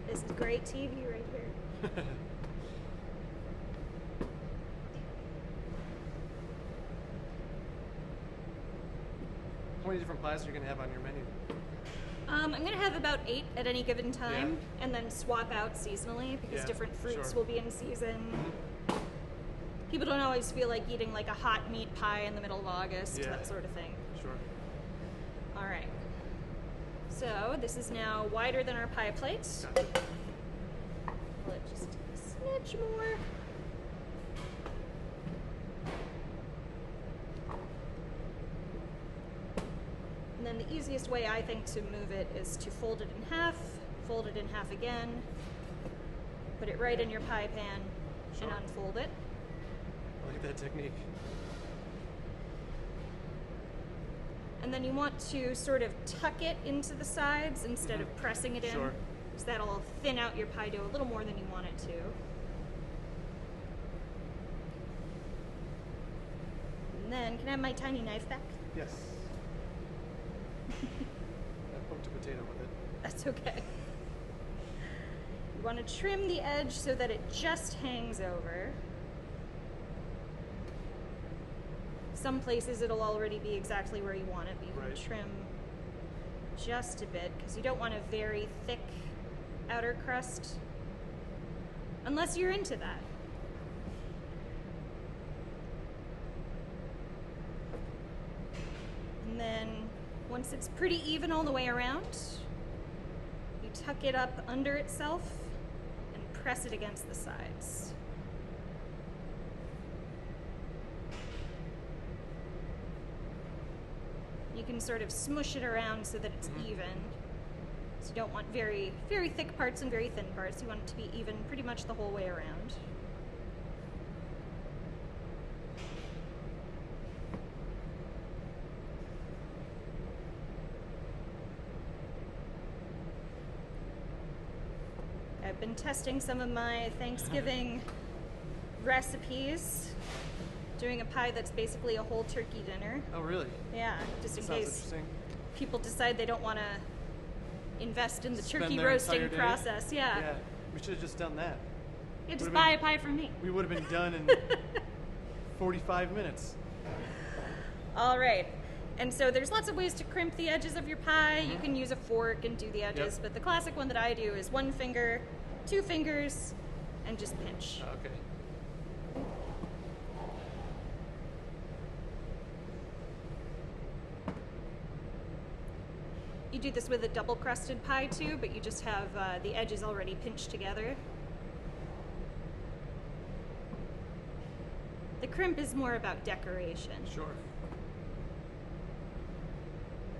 E: This is great TV right here.
A: How many different pies are you going to have on your menu?
E: I'm going to have about 8 at any given time, and then swap out seasonally because
A: Yeah,
E: different fruits
A: sure.
E: will be in season. People don't always feel like eating like a hot meat pie in the middle of August,
A: Yeah.
E: that sort of thing.
A: Sure.
E: All right. So this is now wider than our pie plate.
A: Gotcha.
E: Pull it just a smidge more. And then the easiest way I think to move it is to fold it in half again, put it right in your pie pan,
A: Sure.
E: and unfold it.
A: I like that technique.
E: And then you want to sort of tuck it into the sides instead of pressing it in.
A: Sure.
E: So that'll thin out your pie dough a little more than you want it to. And then, can I have my tiny knife back?
A: Yes. I poked a potato with it.
E: That's okay. You want to trim the edge so that it just hangs over. Some places it'll already be exactly where you want it, but you
A: Right.
E: can trim just a bit because you don't want a very thick outer crust unless you're into that. And then once it's pretty even all the way around, you tuck it up under itself and press it against the sides. You can sort of smush it around so that it's even. So you don't want very, very thick parts and very thin parts. You want it to be even pretty much the whole way around. I've been testing some of my Thanksgiving recipes, doing a pie that's basically a whole turkey dinner.
A: Oh, really?
E: Yeah, just in
A: Sounds
E: case
A: interesting.
E: people decide they don't want to invest in the
A: Spend
E: turkey
A: their
E: roasting
A: entire day?
E: process. Yeah.
A: Yeah. We should have just done that.
E: Yeah, just
A: Would've
E: buy
A: been-
E: a pie from me.
A: We would have been done in 45 minutes.
E: All right. And so there's lots of ways to crimp the edges of your pie. You can use a fork and do the edges, but the classic one that I do is 1 finger, 2 fingers, and just pinch.
A: Okay.
E: You do this with a double crusted pie too, but you just have the edges already pinched together. The crimp is more about decoration.
A: Sure.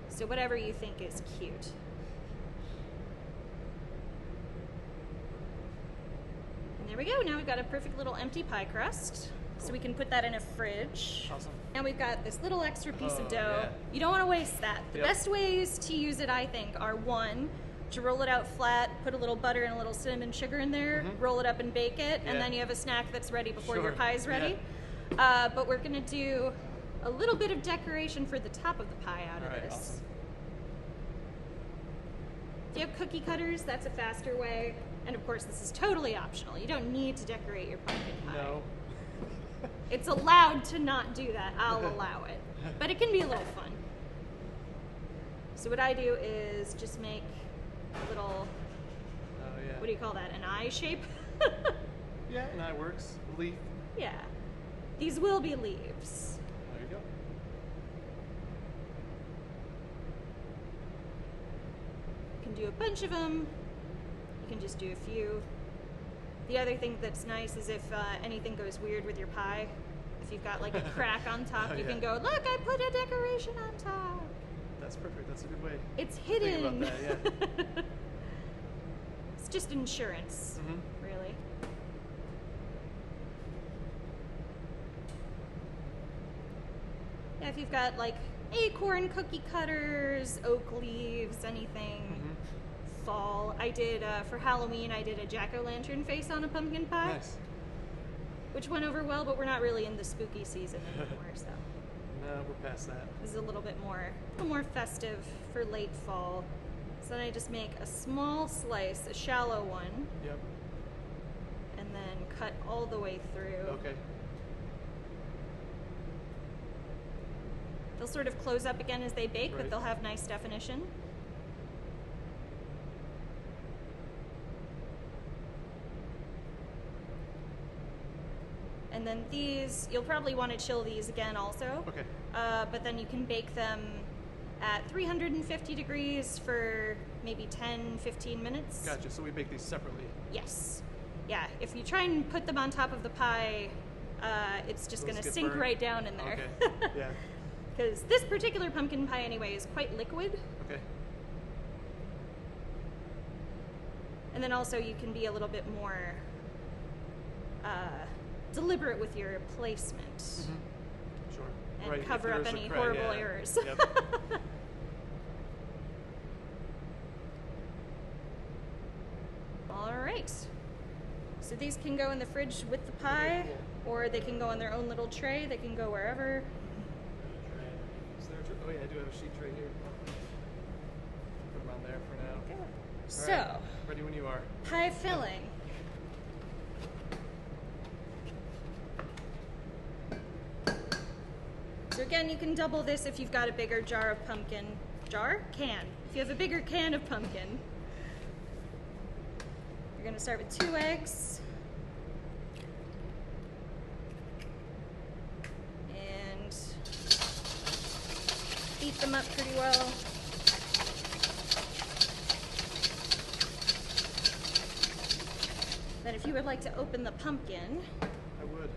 E: So whatever you think is cute. And there we go. Now we've got a perfect little empty pie crust. So we can put that in a fridge.
A: Awesome.
E: Now we've got this little extra piece of
A: Oh,
E: dough.
A: yeah.
E: You don't want to waste that. The
A: Yep.
E: best ways to use it, I think, are 1, to roll it out flat, put a little butter and a little cinnamon sugar in there, roll it up and bake it, and
A: Yeah.
E: then you have a snack that's ready before your
A: Sure.
E: pie's ready. But we're going to do a little bit of decoration for the top of the pie out
A: All
E: of
A: right,
E: this.
A: awesome.
E: If you have cookie cutters, that's a faster way. And of course, this is totally optional. You don't need to decorate your pumpkin pie.
A: No.
E: It's allowed to not do that. I'll allow it. But it can be a little fun. So what I do is just make a little,
A: Oh, yeah.
E: what do you call that, an eye shape?
A: Yeah, and that works. Leaf.
E: Yeah. These will be leaves.
A: There you go.
E: You can do a bunch of them. You can just do a few. The other thing that's nice is if anything goes weird with your pie, if you've got like a crack on top,
A: Oh,
E: you
A: yeah.
E: can go, look, I put a decoration on top.
A: That's perfect. That's a good way.
E: It's
A: Think
E: hidden.
A: about that, yeah.
E: It's just insurance, really. Yeah, if you've got like acorn cookie cutters, oak leaves, anything, fall. I did, for Halloween, I did a jack-o'-lantern face on a pumpkin pie,
A: Nice.
E: which went over well, but we're not really in the spooky season anymore, so
A: No, we're past that.
E: this is a little more festive for late fall. So then I just make a small slice, a shallow one,
A: Yep.
E: and then cut all the way through.
A: Okay.
E: They'll sort of close up again as they bake, but
A: Right.
E: they'll have nice definition. And then these, you'll probably want to chill these again also.
A: Okay.
E: But then you can bake them at 350 degrees for maybe 10, 15 minutes.
A: Gotcha. So we bake these separately.
E: Yes. Yeah, if you try and put them on top of the pie, it's just
A: Those
E: going to
A: get
E: sink
A: burned?
E: right down in there.
A: Okay. Yeah.
E: Because this particular pumpkin pie, anyway, is quite liquid.
A: Okay.
E: And then also you can be a little bit more deliberate with your placement
A: Sure.
E: and
A: Right, if
E: cover up
A: there's a
E: any
A: crack,
E: horrible
A: yeah.
E: errors.
A: Yep.
E: All right. So these can go in the fridge with the pie, or they can go in their own little tray. They can go wherever.
A: Is there a tray? Oh yeah, I do have a sheet tray here. Put them on there for now.
E: Okay.
A: All
E: So,
A: right. Ready when you are.
E: pie filling. So again, you can double this if you've got a bigger jar of pumpkin. Jar? Can. If you have a bigger can of pumpkin. You're going to start with 2 eggs. And beat them up pretty well. Then if you would like to open the pumpkin,
A: I would.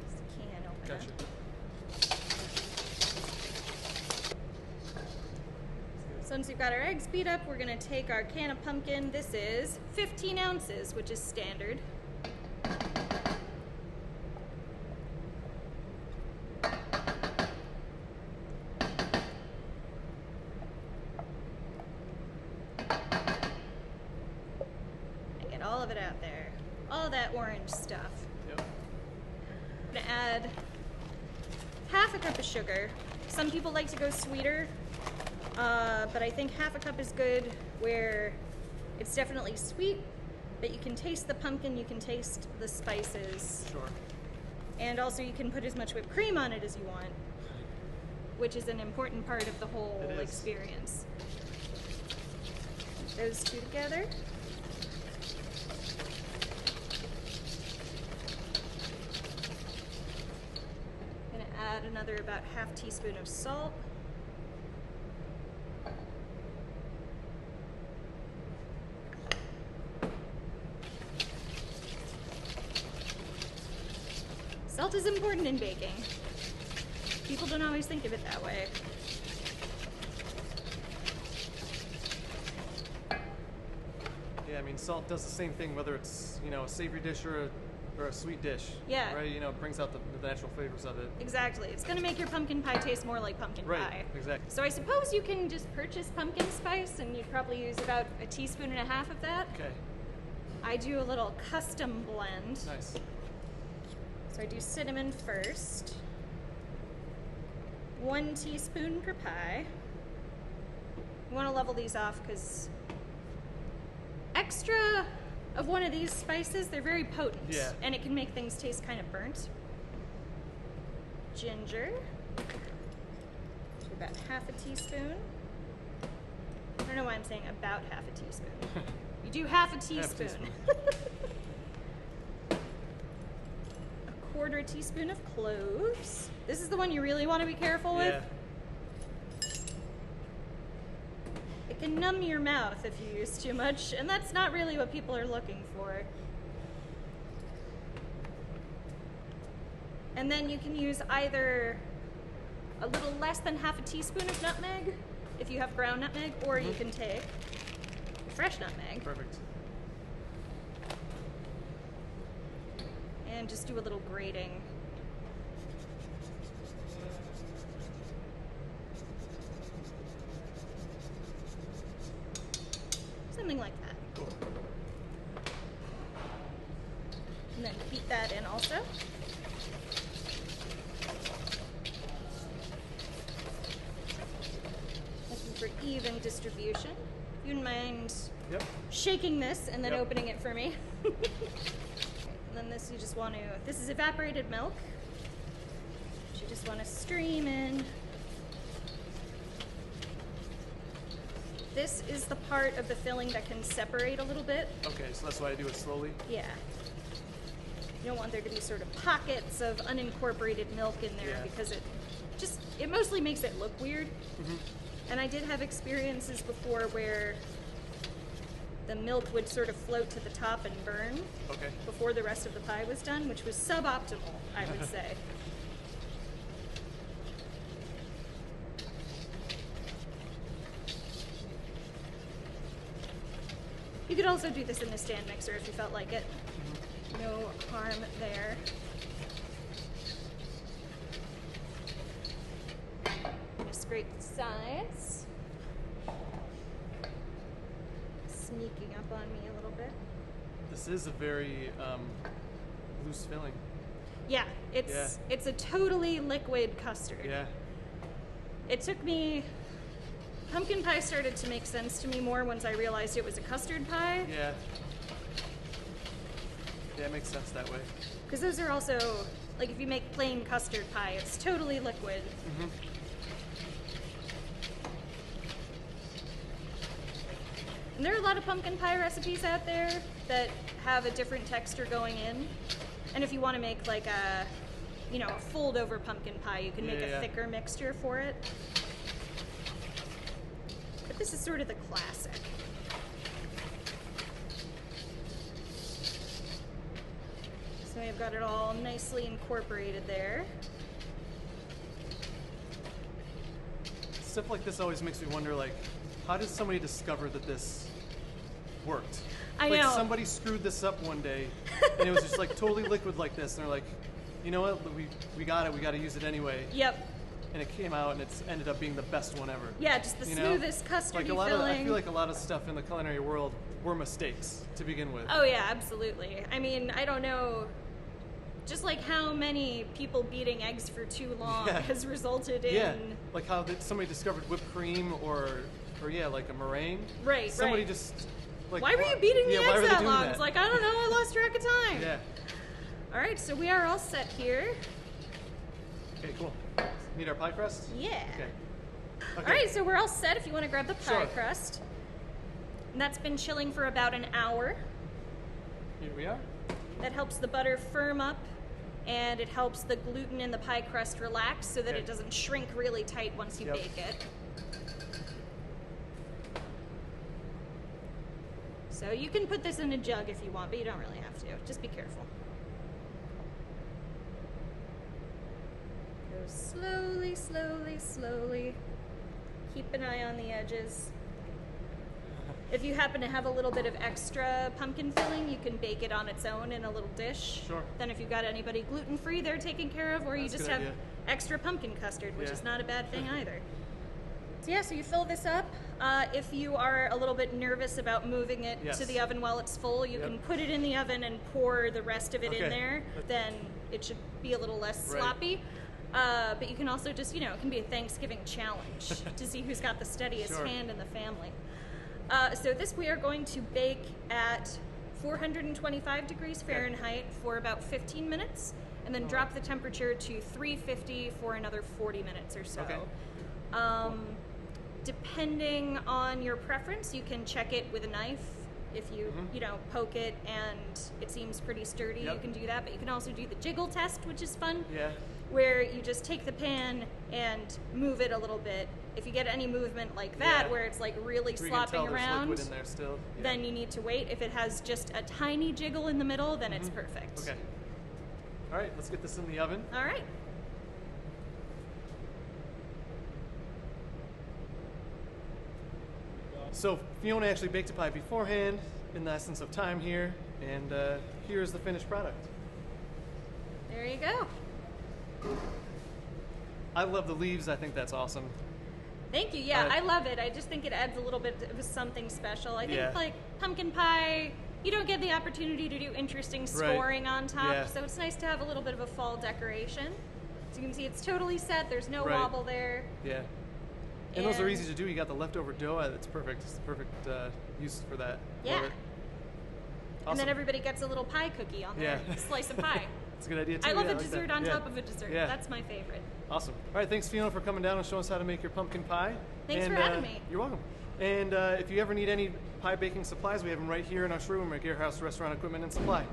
E: it's the can opener.
A: Gotcha.
E: So once we've got our eggs beat up, we're going to take our can of pumpkin. This is 15 ounces, which is standard. And get all of it out there. All that orange stuff.
A: Yep.
E: I'm going to add half a cup of sugar. Some people like to go sweeter. But I think half a cup is good, where it's definitely sweet, but you can taste the pumpkin, you can taste the spices,
A: Sure.
E: And also you can put as much whipped cream on it as you want, which is an important part of the whole experience. Put those two together. I'm gonna add another about half teaspoon of salt. Salt is important in baking. People don't always think of it that way.
A: Yeah, I mean, salt does the same thing whether it's, you know, a savory dish or a sweet dish.
E: Yeah.
A: Right? You know, it brings out the natural flavors of it.
E: Exactly. It's going to make your pumpkin pie taste more like pumpkin
A: Right,
E: pie.
A: exactly.
E: So I suppose you can just purchase pumpkin spice, and you'd probably use about 1.5 teaspoons of that.
A: Okay.
E: I do a little custom blend.
A: Nice.
E: So I do cinnamon first. 1 teaspoon per pie. You want to level these off because extra of one of these spices, they're very potent.
A: Yeah.
E: And it can make things taste kind of burnt. Ginger. So about 1/2 teaspoon. I don't know why I'm saying about 1/2 teaspoon. You do 1/2 teaspoon. 1/4 teaspoon of cloves. This is the one you really want to be careful with. It can numb your mouth if you use too much, and that's not really what people are looking for. And then you can use either a little less than 1/2 teaspoon of nutmeg, if you have ground nutmeg, or you can take fresh nutmeg.
A: Perfect.
E: And just do a little grating. Something like that.
A: Cool.
E: And then beat that in also. Looking for even distribution. If you wouldn't mind shaking this and then opening it for me. And then this you just want to, this is evaporated milk. You just want to stream in. This is the part of the filling that can separate a little bit.
A: Okay, so that's why I do it slowly?
E: Yeah. You don't want there to be sort of pockets of unincorporated milk in there because it mostly makes it look weird. And I did have experiences before where the milk would sort of float to the top and burn before the rest of the pie was done, which was suboptimal, I would say. You could also do this in a stand mixer if you felt like it. No harm there. Just scrape the sides. Sneaking up on me a little bit.
A: This is a very loose filling.
E: Yeah, it's a totally liquid custard.
A: Yeah.
E: It took me... Pumpkin pie started to make sense to me more once I realized it was a custard pie.
A: Yeah. Yeah, it makes sense that way.
E: Because those are also, like if you make plain custard pie, it's totally liquid. And there are a lot of pumpkin pie recipes out there that have a different texture going in. And if you want to make like a, you know, a fold over pumpkin pie, you can make a thicker mixture for it. But this is sort of the classic. So I've got it all nicely incorporated there.
A: Stuff like this always makes me wonder, like, how did somebody discover that this worked?
E: I
A: like,
E: know.
A: Somebody screwed this up one day, and it was just like totally liquid like this, and they're like, you know what, we got it, we got to use it anyway.
E: Yep.
A: And it came out, and it's ended up being the best one ever.
E: Yeah, just the smoothest custardy
A: like
E: filling.
A: I feel like a lot of stuff in the culinary world were mistakes to begin with.
E: Oh yeah, absolutely. I mean, I don't know, just like how many people beating eggs for too long has resulted in...
A: Yeah, like how somebody discovered whipped cream or like a meringue.
E: Right,
A: Somebody
E: right.
A: just... Like,
E: why were you beating the
A: why were
E: eggs
A: they
E: that
A: doing
E: long?
A: that?
E: It's like, I don't know, I lost track of time.
A: Yeah.
E: All right, so we are all set here.
A: Okay, cool. Need our pie crust?
E: Yeah.
A: Okay.
E: All right, so we're all set if you want to grab the pie
A: Sure.
E: crust. And that's been chilling for about an hour.
A: Here we are.
E: That helps the butter firm up, and it helps the gluten in the pie crust relax so that
A: Okay.
E: it doesn't shrink really tight once you
A: Yep.
E: bake it. So you can put this in a jug if you want, but you don't really have to. Just be careful. Go slowly, slowly, slowly. Keep an eye on the edges. If you happen to have a little bit of extra pumpkin filling, you can bake it on its own in a little dish.
A: Sure.
E: Then if you've got anybody gluten-free, they're taken care of, or you
A: That's a
E: just
A: good
E: have
A: idea.
E: extra pumpkin custard, which
A: Yeah.
E: is not a bad thing either. So yeah, so you fill this up. If you are a little bit nervous about moving it
A: Yes.
E: to the oven while it's full, you
A: Yep.
E: can put it in the oven and pour the rest of it
A: Okay.
E: in there. Then it should be a little less
A: Right.
E: sloppy. But you can also just, it can be a Thanksgiving challenge to see who's got the steadiest
A: Sure.
E: hand in the family. So this we are going to bake at 425 degrees Fahrenheit for about 15 minutes, and then drop the temperature to 350 for another 40 minutes or so.
A: Okay.
E: Depending on your preference, you can check it with a knife. If you, poke it and it seems pretty sturdy, you
A: Yep.
E: can do that. But you can also do the jiggle test, which is fun,
A: Yeah.
E: where you just take the pan and move it a little bit. If you get any movement like that,
A: Yeah.
E: where it's like really
A: So you can
E: slopping
A: tell there's
E: around,
A: liquid in there still. Yeah.
E: then you need to wait. If it has just a tiny jiggle in the middle, then it's perfect.
A: Okay. All right, let's get this in the oven.
E: All right.
A: So Fiona actually baked a pie beforehand in the essence of time here, and here's the finished product.
E: There you go.
A: I love the leaves. I think that's awesome.
E: Thank you. Yeah,
A: I-
E: I love it. I just think it adds a little bit of something special. I think
A: Yeah.
E: like pumpkin pie, you don't get the opportunity to do interesting scoring on top,
A: Yeah.
E: so it's nice to have a little bit of a fall decoration. So you can see it's totally set. There's no
A: Right.
E: wobble there.
A: Yeah. And those are
E: And-
A: easy to do. You got the leftover dough. It's perfect. It's the perfect use for that.
E: Yeah.
A: Love it.
E: And
A: Awesome.
E: then everybody gets a little pie cookie on their
A: Yeah.
E: slice of pie.
A: It's a good idea too.
E: I love
A: yeah,
E: a
A: like
E: dessert
A: that.
E: on
A: Yeah.
E: top of a dessert.
A: Yeah.
E: That's my favorite.
A: Awesome. All right, thanks Fiona for coming down and showing us how to make your pumpkin pie.
E: Thanks
A: And,
E: for having me.
A: You're welcome. And if you ever need any pie baking supplies, we have them right here in our showroom at Gear House Restaurant Equipment and Supply.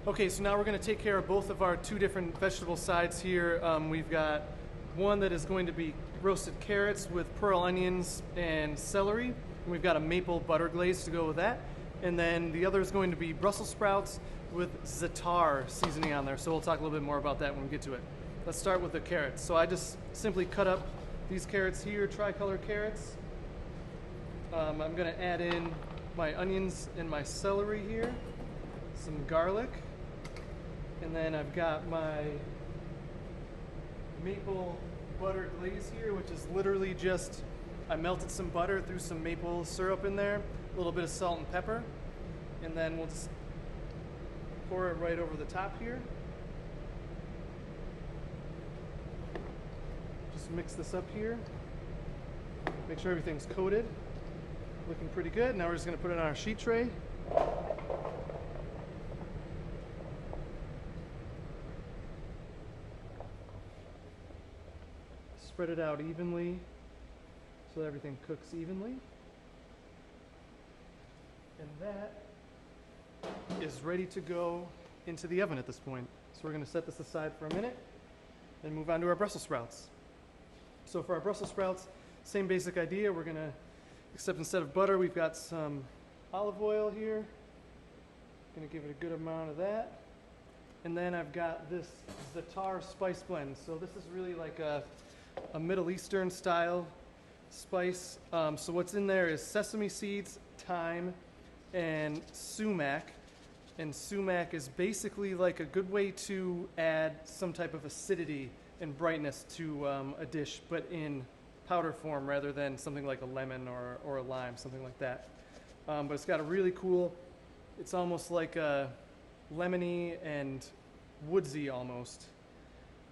A: Okay, so now we're going to take care of both of our two different vegetable sides here. We've got one that is going to be roasted carrots with pearl onions and celery. And we've got a maple butter glaze to go with that. And then the other is going to be Brussels sprouts with za'atar seasoning on there. So we'll talk a little bit more about that when we get to it. Let's start with the carrots. So I just simply cut up these carrots here, tricolor carrots. I'm going to add in my onions and my celery here, some garlic. And then I've got my maple butter glaze here, which is literally just, I melted some butter, threw some maple syrup in there, a little bit of salt and pepper, and then we'll just pour it right over the top here. Just mix this up here. Make sure everything's coated. Looking pretty good. Now we're just going to put it on our sheet tray. Spread it out evenly so that everything cooks evenly. And that is ready to go into the oven at this point. So we're going to set this aside for a minute and move on to our Brussels sprouts. So for our Brussels sprouts, same basic idea. We're going to, except instead of butter, we've got some olive oil here. Going to give it a good amount of that. And then I've got this za'atar spice blend. So this is really like a Middle Eastern style spice. So what's in there is sesame seeds, thyme, and sumac. And sumac is basically like a good way to add some type of acidity and brightness to a dish, but in powder form rather than something like a lemon or a lime, something like that. But it's got a really cool, it's almost like a lemony and woodsy almost.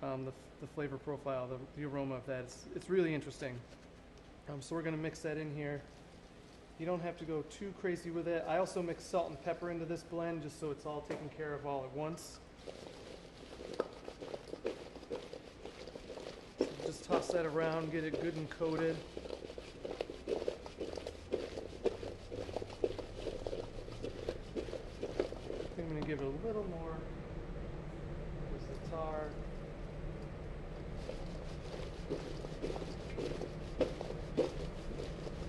A: The flavor profile, the aroma of that, it's really interesting. So we're going to mix that in here. You don't have to go too crazy with it. I also mix salt and pepper into this blend just so it's all taken care of all at once. Just toss that around, get it good and coated. I think I'm going to give it a little more with the tar.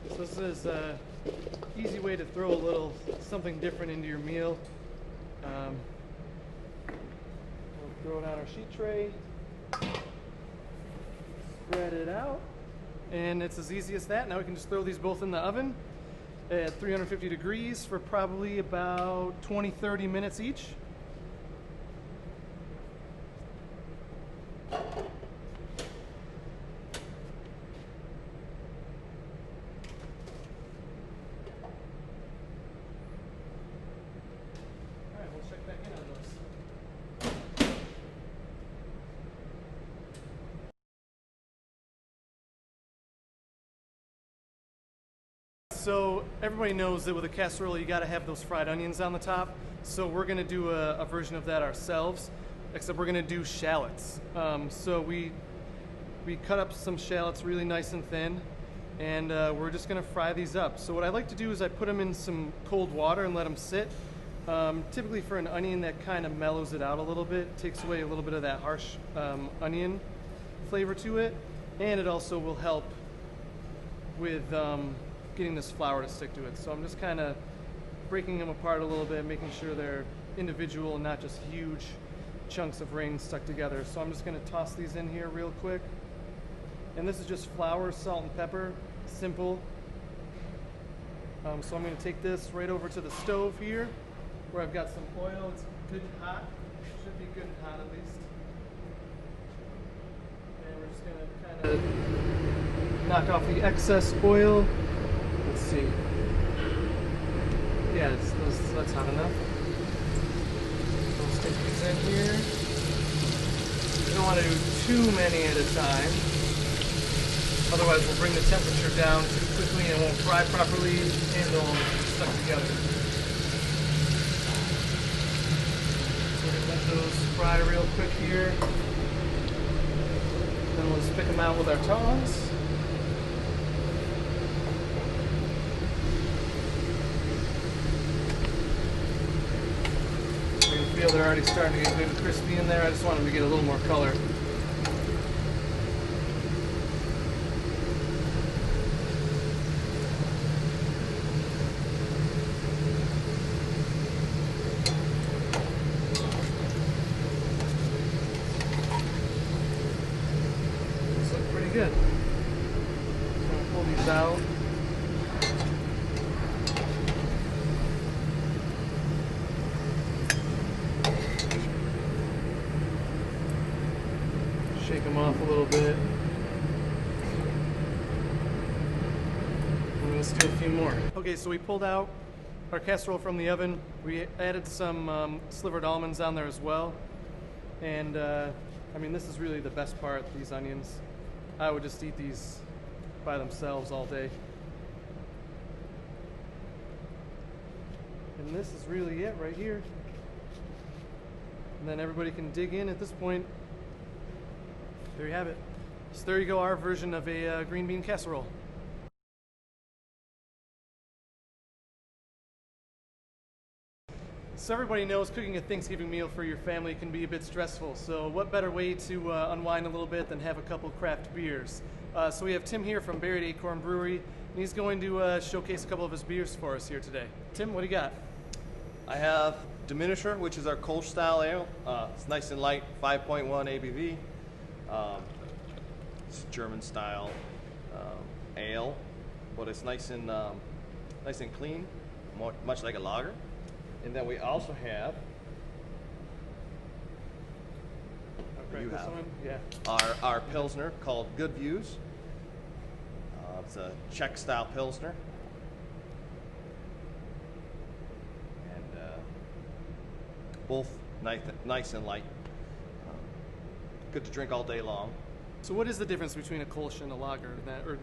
A: So this is an easy way to throw a little something different into your meal. We'll throw it on our sheet tray, spread it out, and it's as easy as that. Now we can just throw these both in the oven at 350 degrees for probably about 20-30 minutes each. So everybody knows that with a casserole you got to have those fried onions on the top. So we're going to do a version of that ourselves, except we're going to do shallots. So we cut up some shallots really nice and thin, and we're just going to fry these up. So what I like to do is I put them in some cold water and let them sit. Typically for an onion, that kind of mellows it out a little bit, takes away a little bit of that harsh onion flavor to it, and it also will help with getting this flour to stick to it. So I'm just kind of breaking them apart a little bit, making sure they're individual and not just huge chunks of rings stuck together. So I'm just going to toss these in here real quick. And this is just flour, salt, and pepper, simple. So I'm going to take this right over to the stove here, where I've got some oil. It's good and hot. Should be good and hot at least. And we're just going to kind of knock off the excess oil. Let's see. Yeah, that's hot enough. We'll stick these in here. You don't want to do too many at a time. Otherwise we'll bring the temperature down too quickly and it won't fry properly and they'll get stuck together. So we're going to let those fry real quick here. Then we'll just pick them out with our tongs. They're already starting to get good and crispy in there. I just want them to get a little more color. These look pretty good. I'm going to pull these out. Shake them off a little bit. And let's do a few more. Okay, so we pulled out our casserole from the oven. We added some slivered almonds on there as well. And I mean, this is really the best part, these onions. I would just eat these by themselves all day. And this is really it right here. And then everybody can dig in at this point. There you have it. So there you go, our version of a green bean casserole. So everybody knows cooking a Thanksgiving meal for your family can be a bit stressful. So what better way to unwind a little bit than have a couple craft beers? So we have Tim here from Buried Acorn Brewery, and he's going to showcase a couple of his beers for us here today. Tim, what do you got?
F: I have Diminisher, which is our Kolsch style ale. It's nice and light, 5.1 ABV. It's German style ale, but it's nice and clean, much like a lager. And then we also have our Pilsner called Good Views. It's a Czech style Pilsner. And both nice and light. Good to drink all day long.
A: So what is the difference between a Kolsch and a lager, that, or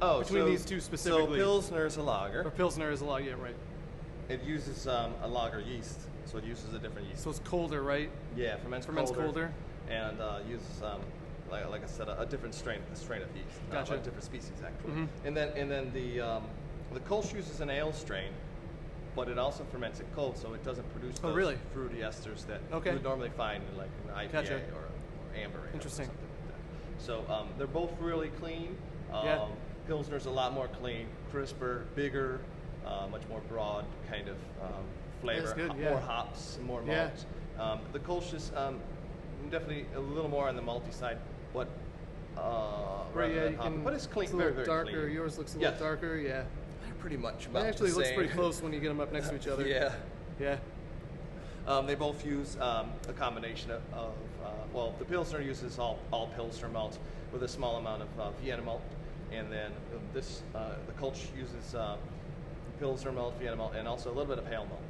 F: Oh,
A: between
F: so-
A: these two specifically?
F: So Pilsner is a lager.
A: Or Pilsner is a lager, yeah, right.
F: It uses a lager yeast, so it uses a different yeast.
A: So it's colder, right?
F: Yeah, ferments
A: colder.
F: and uses like I said, a different strain of yeast,
A: Gotcha.
F: a different species actually.
A: Mhm.
F: And then the Kolsch uses an ale strain, but it also ferments it cold, so it doesn't produce those
A: really?
F: fruity esters that
A: Okay.
F: you would normally find in like an IPA
A: Gotcha.
F: or amber ale
A: Interesting.
F: or something like that. So they're both really clean.
A: Yeah.
F: Pilsner's a lot more clean, crisper, bigger, much more broad kind of flavor.
A: That's good, yeah.
F: More hops, more
A: Yeah.
F: malt. The Kolsch is definitely a little more on the malty side, but
A: Right,
F: rather
A: yeah,
F: than
A: you
F: hoppy.
A: can.
F: But it's clean,
A: It's a
F: very,
A: little
F: very
A: darker.
F: clean.
A: Yours looks a little
F: Yes.
A: darker, yeah.
F: They're pretty much
A: It
F: about
A: actually
F: the
A: looks
F: same.
A: pretty close when you get them up next to each other.
F: Yeah.
A: Yeah.
F: They both use a combination of well, the Pilsner uses all Pilsner malt with a small amount of Vienna malt, and then the Kolsch uses Pilsner malt, Vienna malt, and also a little bit of pale malt.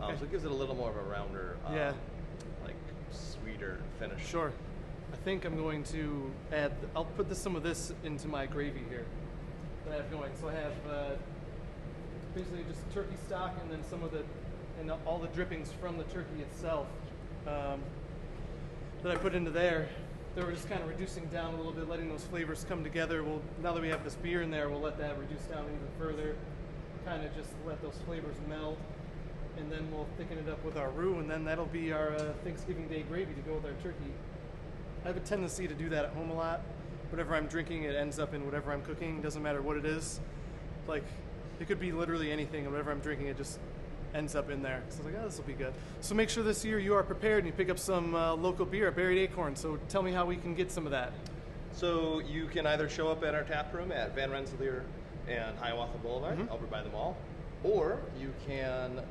A: Okay.
F: So it gives it a little more of a rounder,
A: Yeah.
F: like sweeter finish.
A: Sure. I think I'm going to add. I'll put some of this into my gravy here that I have going. So I have basically just turkey stock, and then all the drippings from the turkey itself that I put into there. They were just kind of reducing down a little bit, letting those flavors come together. Well, now that we have this beer in there, we'll let that reduce down even further. Kind of just let those flavors melt, and then we'll thicken it up with our roux, and then that'll be our Thanksgiving Day gravy to go with our turkey. I have a tendency to do that at home a lot. Whatever I'm drinking, it ends up in whatever I'm cooking. Doesn't matter what it is. Like, it could be literally anything, and whatever I'm drinking, it just ends up in there. So I was like, oh, this will be good. So make sure this year you are prepared and you pick up some local beer at Buried Acorn. So tell me how we can get some of that.
F: So you can either show up at our tap room at Van Rensselaer and Hiawatha Boulevard over by the mall, or you can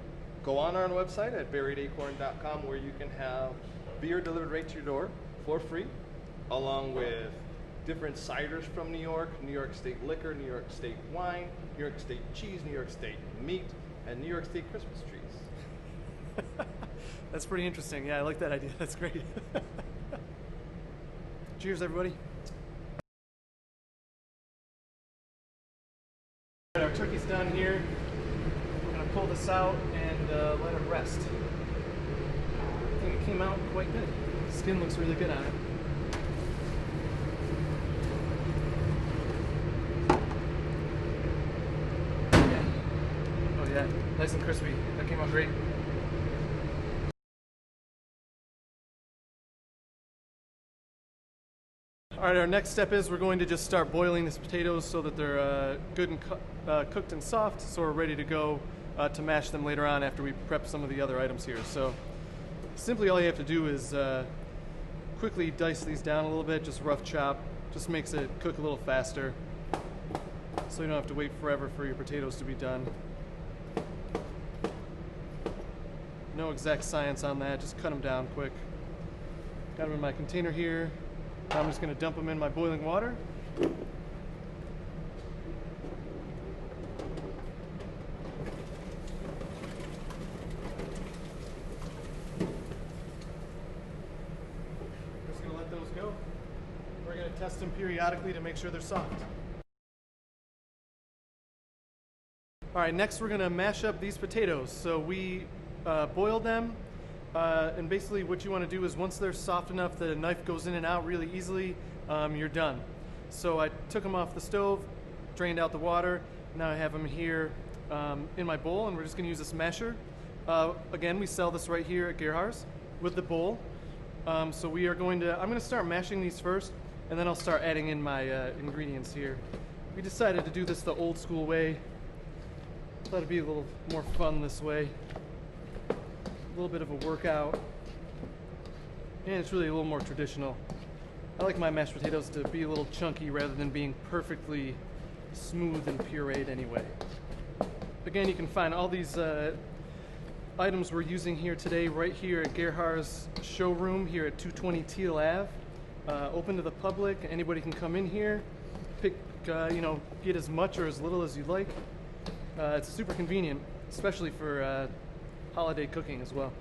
F: go on our website at buriedacorn.com where you can have beer delivered right to your door for free, along with different ciders from New York State liquor, New York State wine, New York State cheese, New York State meat, and New York State Christmas trees.
A: That's pretty interesting. Yeah, I like that idea. That's great. Cheers, everybody. Our turkey's done here. We're going to pull this out and let it rest. I think it came out quite good. Skin looks really good on it. Yeah, nice and crispy. That came out great. All right, our next step is we're going to just start boiling these potatoes so that they're good and cooked and soft, so we're ready to go to mash them later on after we prep some of the other items here. So simply all you have to do is quickly dice these down a little bit, just rough chop. Just makes it cook a little faster, so you don't have to wait forever for your potatoes to be done. No exact science on that, just cut them down quick. Got them in my container here. Now I'm just going to dump them in my boiling water. Just going to let those go. We're going to test them periodically to make sure they're soft. All right, next we're going to mash up these potatoes. So we boiled them, and basically what you want to do is once they're soft enough that a knife goes in and out really easily, you're done. So I took them off the stove, drained out the water. Now I have them here in my bowl, and we're just going to use this masher. Again, we sell this right here at Gerhard's with the bowl. So we are I'm going to start mashing these first, and then I'll start adding in my ingredients here. We decided to do this the old school way. Thought it'd be a little more fun this way. A little bit of a workout. And it's really a little more traditional. I like my mashed potatoes to be a little chunky rather than being perfectly smooth and pureed anyway. Again, you can find all these items we're using here today right here at Gerhard's showroom here at 220 Teal Ave. Open to the public. Anybody can come in here, pick, get as much or as little as you like. It's super convenient, especially for holiday cooking as well.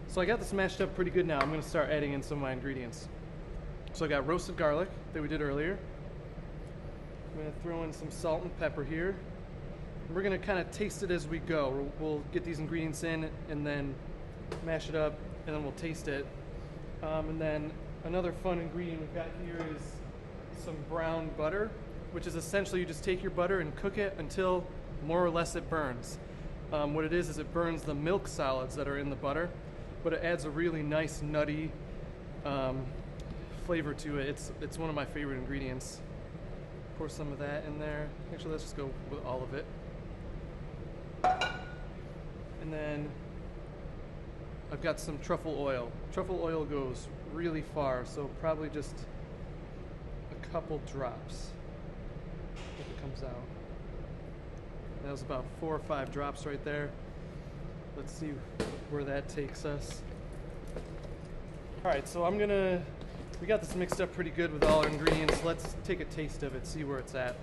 A: So I got this mashed up pretty good now. I'm going to start adding in some of my ingredients. So I got roasted garlic that we did earlier. I'm going to throw in some salt and pepper here. We're going to kind of taste it as we go. We'll get these ingredients in and then mash it up, and then we'll taste it. And then another fun ingredient we've got here is some brown butter, which is essentially you just take your butter and cook it until more or less it burns. What it is it burns the milk solids that are in the butter, but it adds a really nice nutty flavor to it. It's one of my favorite ingredients. Pour some of that in there. Actually, let's just go with all of it. And then I've got some truffle oil. Truffle oil goes really far, so probably just a couple drops if it comes out. That was about 4 or 5 drops right there. Let's see where that takes us. All right, so we got this mixed up pretty good with all our ingredients. Let's take a taste of it, see where it's at.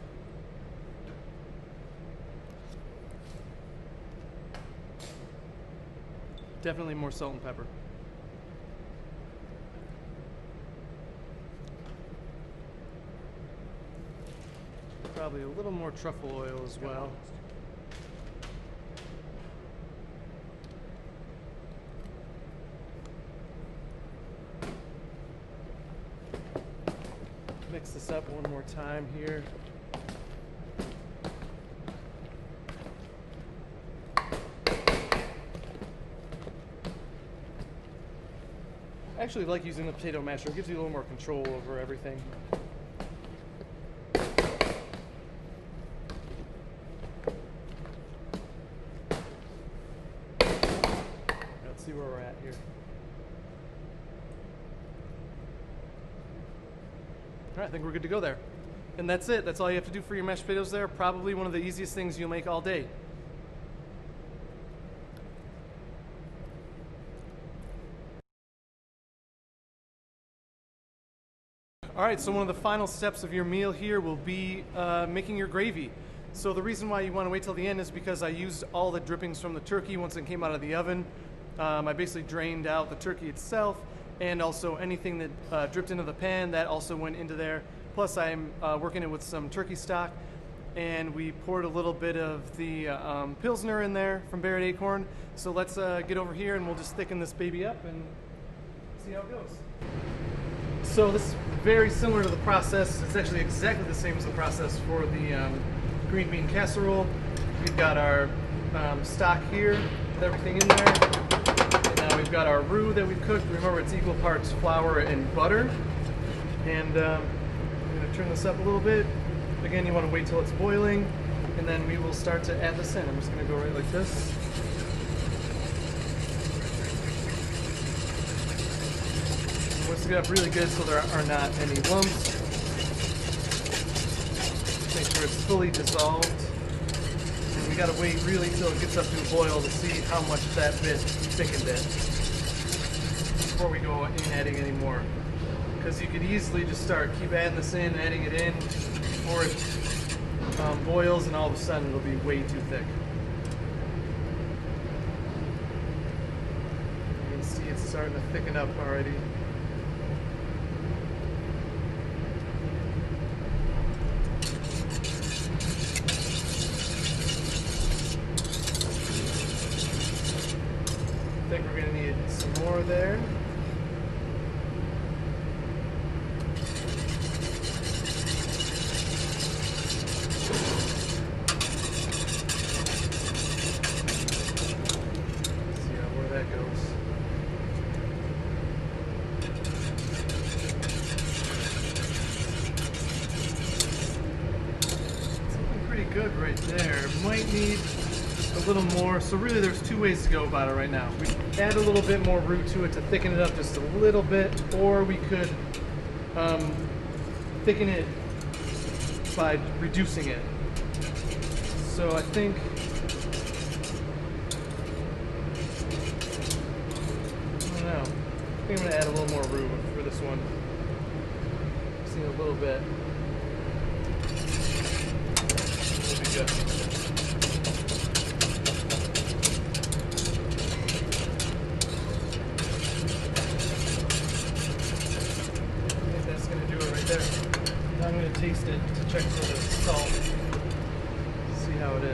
A: Definitely more salt and pepper. Probably a little more truffle oil as well. Mix this up one more time here. I actually like using the potato masher. It gives you a little more control over everything. Let's see where we're at here. All right, I think we're good to go there. And that's it. That's all you have to do for your mashed potatoes there. Probably one of the easiest things you'll make all day. All right, so one of the final steps of your meal here will be making your gravy. So the reason why you want to wait till the end is because I used all the drippings from the turkey once it came out of the oven. I basically drained out the turkey itself, and also anything that dripped into the pan, that also went into there. Plus I'm working it with some turkey stock, and we poured a little bit of the Pilsner in there from Buried Acorn. So let's get over here and we'll just thicken this baby up and see how it goes. So this is very similar to the process. It's actually exactly the same as the process for the green bean casserole. We've got our stock here with everything in there. And now we've got our roux that we've cooked. Remember, it's equal parts flour and butter. And I'm going to turn this up a little bit. Again, you want to wait till it's boiling, and then we will start to add this in. I'm just going to go right like this. Whisk it up really good so there are not any lumps. Make sure it's fully dissolved. And we got to wait really till it gets up to a boil to see how much that bit thickened it before we go in adding any more. Because you could easily just keep adding this in, adding it in before it boils, and all of a sudden it'll be way too thick. You can see it's starting to thicken up already. I think we're going to need some more there. See where that goes. It's looking pretty good right there. Might need a little more. So really there's 2 ways to go about it right now. We add a little bit more roux to it to thicken it up just a little bit, or we could thicken it by reducing it. So I think I don't know. I think I'm gonna add a little more roux for this one. Just need a little bit. It'll be good.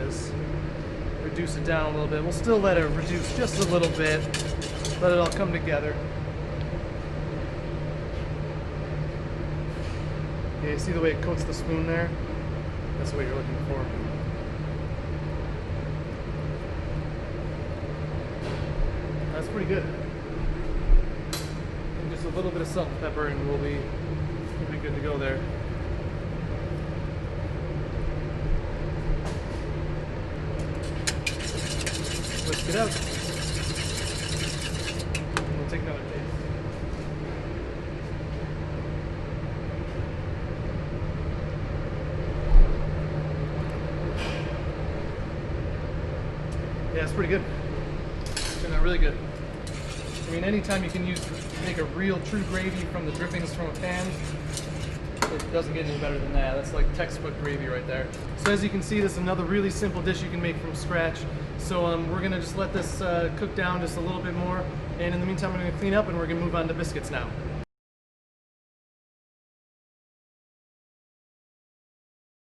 A: is. Reduce it down a little bit. We'll still let it reduce just a little bit. Let it all come together. Yeah, you see the way it coats the spoon there? That's what you're looking for. That's pretty good. And just a little bit of salt and pepper and we'll be good to go there. Whisk it up. We'll take another taste. Yeah, it's pretty good. Turned out really good. I mean, anytime you can make a real true gravy from the drippings from a pan, it doesn't get any better than that. That's like textbook gravy right there. So as you can see, this is another really simple dish you can make from scratch. So we're gonna just let this cook down just a little bit more. And in the meantime, I'm gonna clean up and we're gonna move on to biscuits now.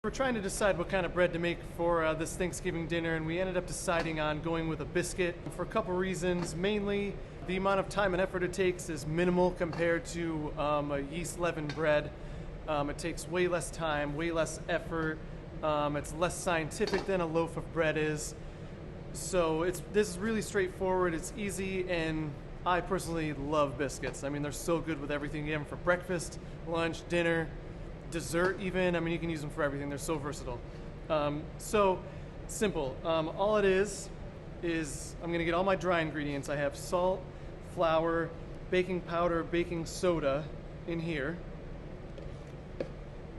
A: We're trying to decide what kind of bread to make for this Thanksgiving dinner, and we ended up deciding on going with a biscuit for a couple reasons. Mainly, the amount of time and effort it takes is minimal compared to a yeast leavened bread. It takes way less time, way less effort. It's less scientific than a loaf of bread is. So this is really straightforward, it's easy, and I personally love biscuits. I mean, they're so good with everything. You have them for breakfast, lunch, dinner, dessert even. I mean, you can use them for everything. They're so versatile. So simple. All it is I'm gonna get all my dry ingredients. I have salt, flour, baking powder, baking soda in here.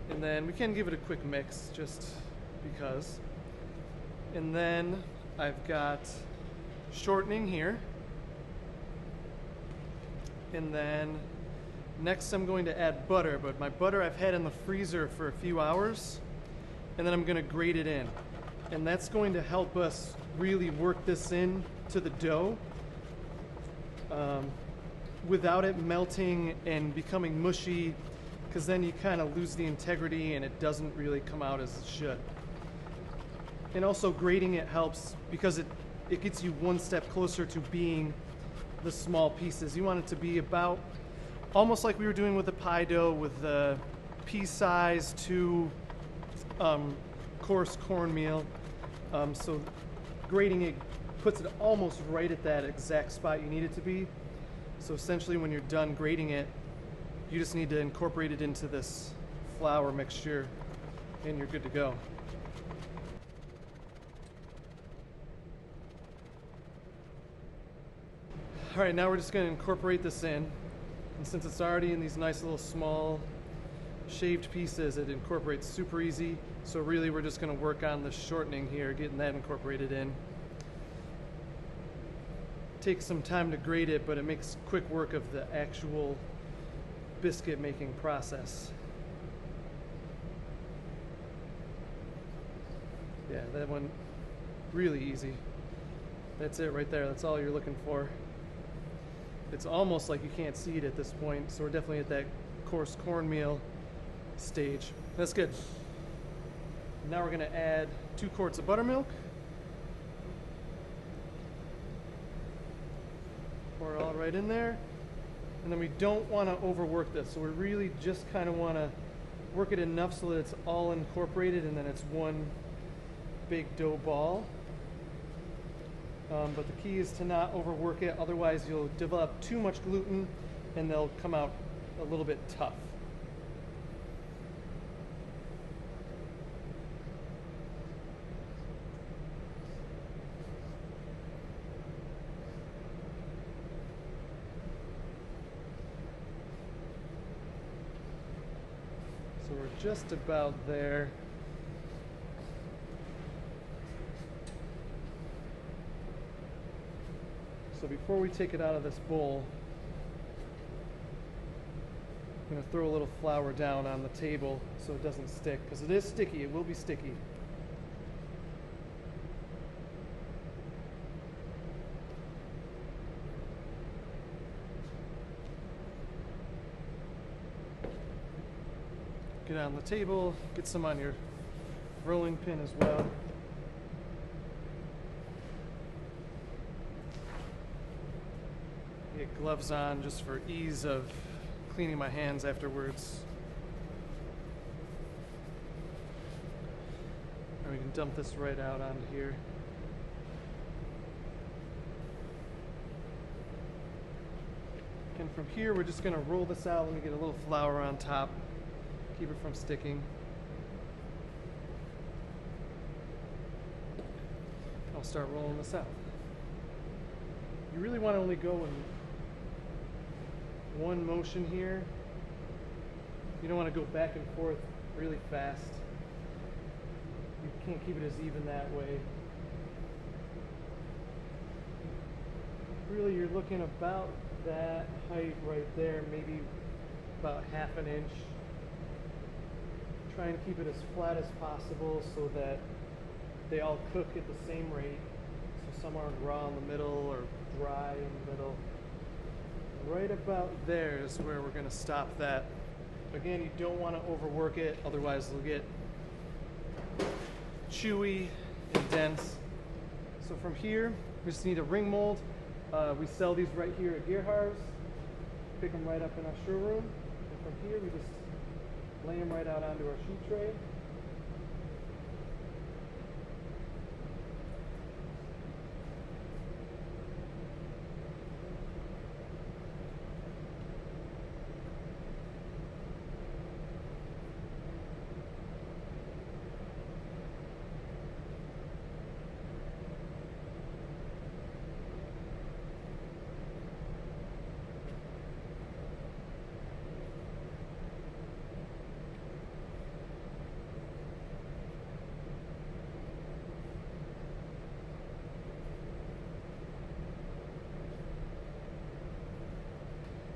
A: And then we can give it a quick mix just because. And then I've got shortening here. And then next I'm going to add butter, but my butter I've had in the freezer for a few hours, and then I'm going to grate it in. And that's going to help us really work this in to the dough without it melting and becoming mushy, because then you kind of lose the integrity and it doesn't really come out as it should. And also grating it helps because it gets you one step closer to being the small pieces. You want it to be about almost like we were doing with the pie dough, with the pea size to coarse cornmeal. So grating it puts it almost right at that exact spot you need it to be. So essentially when you're done grating it, you just need to incorporate it into this flour mixture and you're good to go. All right, now we're just going to incorporate this in. And since it's already in these nice little small shaved pieces, it incorporates super easy. So really we're just going to work on the shortening here, getting that incorporated in. Takes some time to grate it, but it makes quick work of the actual biscuit making process. Yeah, that one really easy. That's it right there. That's all you're looking for. It's almost like you can't see it at this point, so we're definitely at that coarse cornmeal stage. That's good. Now we're going to add 2 quarts of buttermilk. Pour it all right in there. And then we don't want to overwork this, so we really just kind of want to work it enough so that it's all incorporated and then it's one big dough ball. But the key is to not overwork it, otherwise you'll develop too much gluten and they'll come out a little bit tough. So we're just about there. So before we take it out of this bowl, I'm going to throw a little flour down on the table so it doesn't stick, because it is sticky, it will be sticky. Get it on the table, get some on your rolling pin as well. get gloves on just for ease of cleaning my hands afterwards. And we can dump this right out onto here. And from here, we're just gonna roll this out. Let me get a little flour on top, keep it from sticking. I'll start rolling this out. You really want to only go in one motion here. You don't want to go back and forth really fast. You can't keep it as even that way. Really, you're looking about that height right there, maybe about ½ an inch. Try and keep it as flat as possible so that they all cook at the same rate. So some aren't raw in the middle or dry in the middle. Right about there is where we're going to stop that. Again, you don't want to overwork it, otherwise it'll get chewy and dense. So from here, we just need a ring mold. We sell these right here at Gerhard's. Pick them right up in our showroom. And from here, we just lay them right out onto our sheet tray.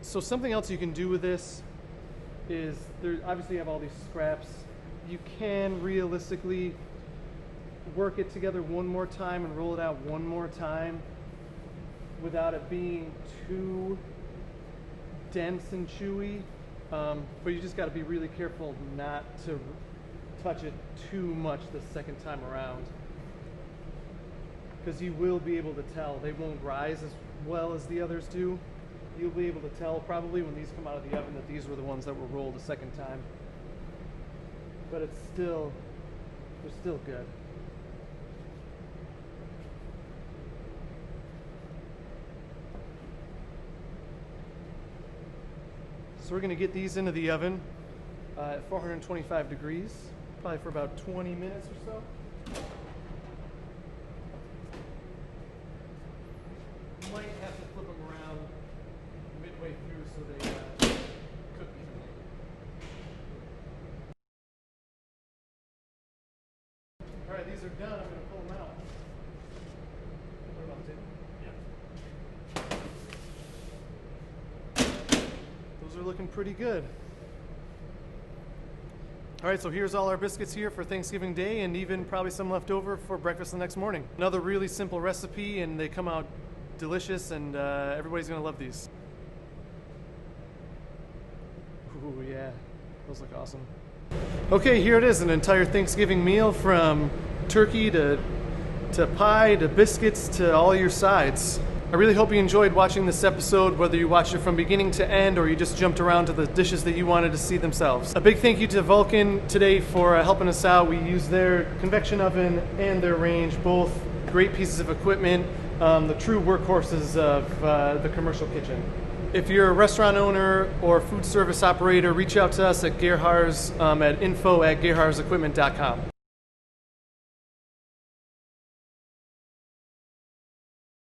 A: So something else you can do with this is, there obviously you have all these scraps. You can realistically work it together one more time and roll it out one more time without it being too dense and chewy. But you just got to be really careful not to touch it too much the second time around, because you will be able to tell. They won't rise as well as the others do. You'll be able to tell probably when these come out of the oven that these were the ones that were rolled a second time. But it's still, they're still good. So we're going to get these into the oven at 425 degrees, probably for about 20 minutes or so. You might have to flip them around midway through so they cook evenly. All right, these are done. I'm going to pull them out. Put them on the table. Yeah. Those are looking pretty good. All right, so here's all our biscuits here for Thanksgiving Day, and even probably some left over for breakfast the next morning. Another really simple recipe, and they come out delicious, and everybody's gonna love these. Ooh, yeah, those look awesome. Okay, here it is, an entire Thanksgiving meal from turkey to pie to biscuits to all your sides. I really hope you enjoyed watching this episode, whether you watched it from beginning to end or you just jumped around to the dishes that you wanted to see themselves. A big thank you to Vulcan today for helping us out. We used their convection oven and their range, both great pieces of equipment, the true workhorses of the commercial kitchen. If you're a restaurant owner or food service operator, reach out to us at Gerhard's at info@gerhardsequipment.com.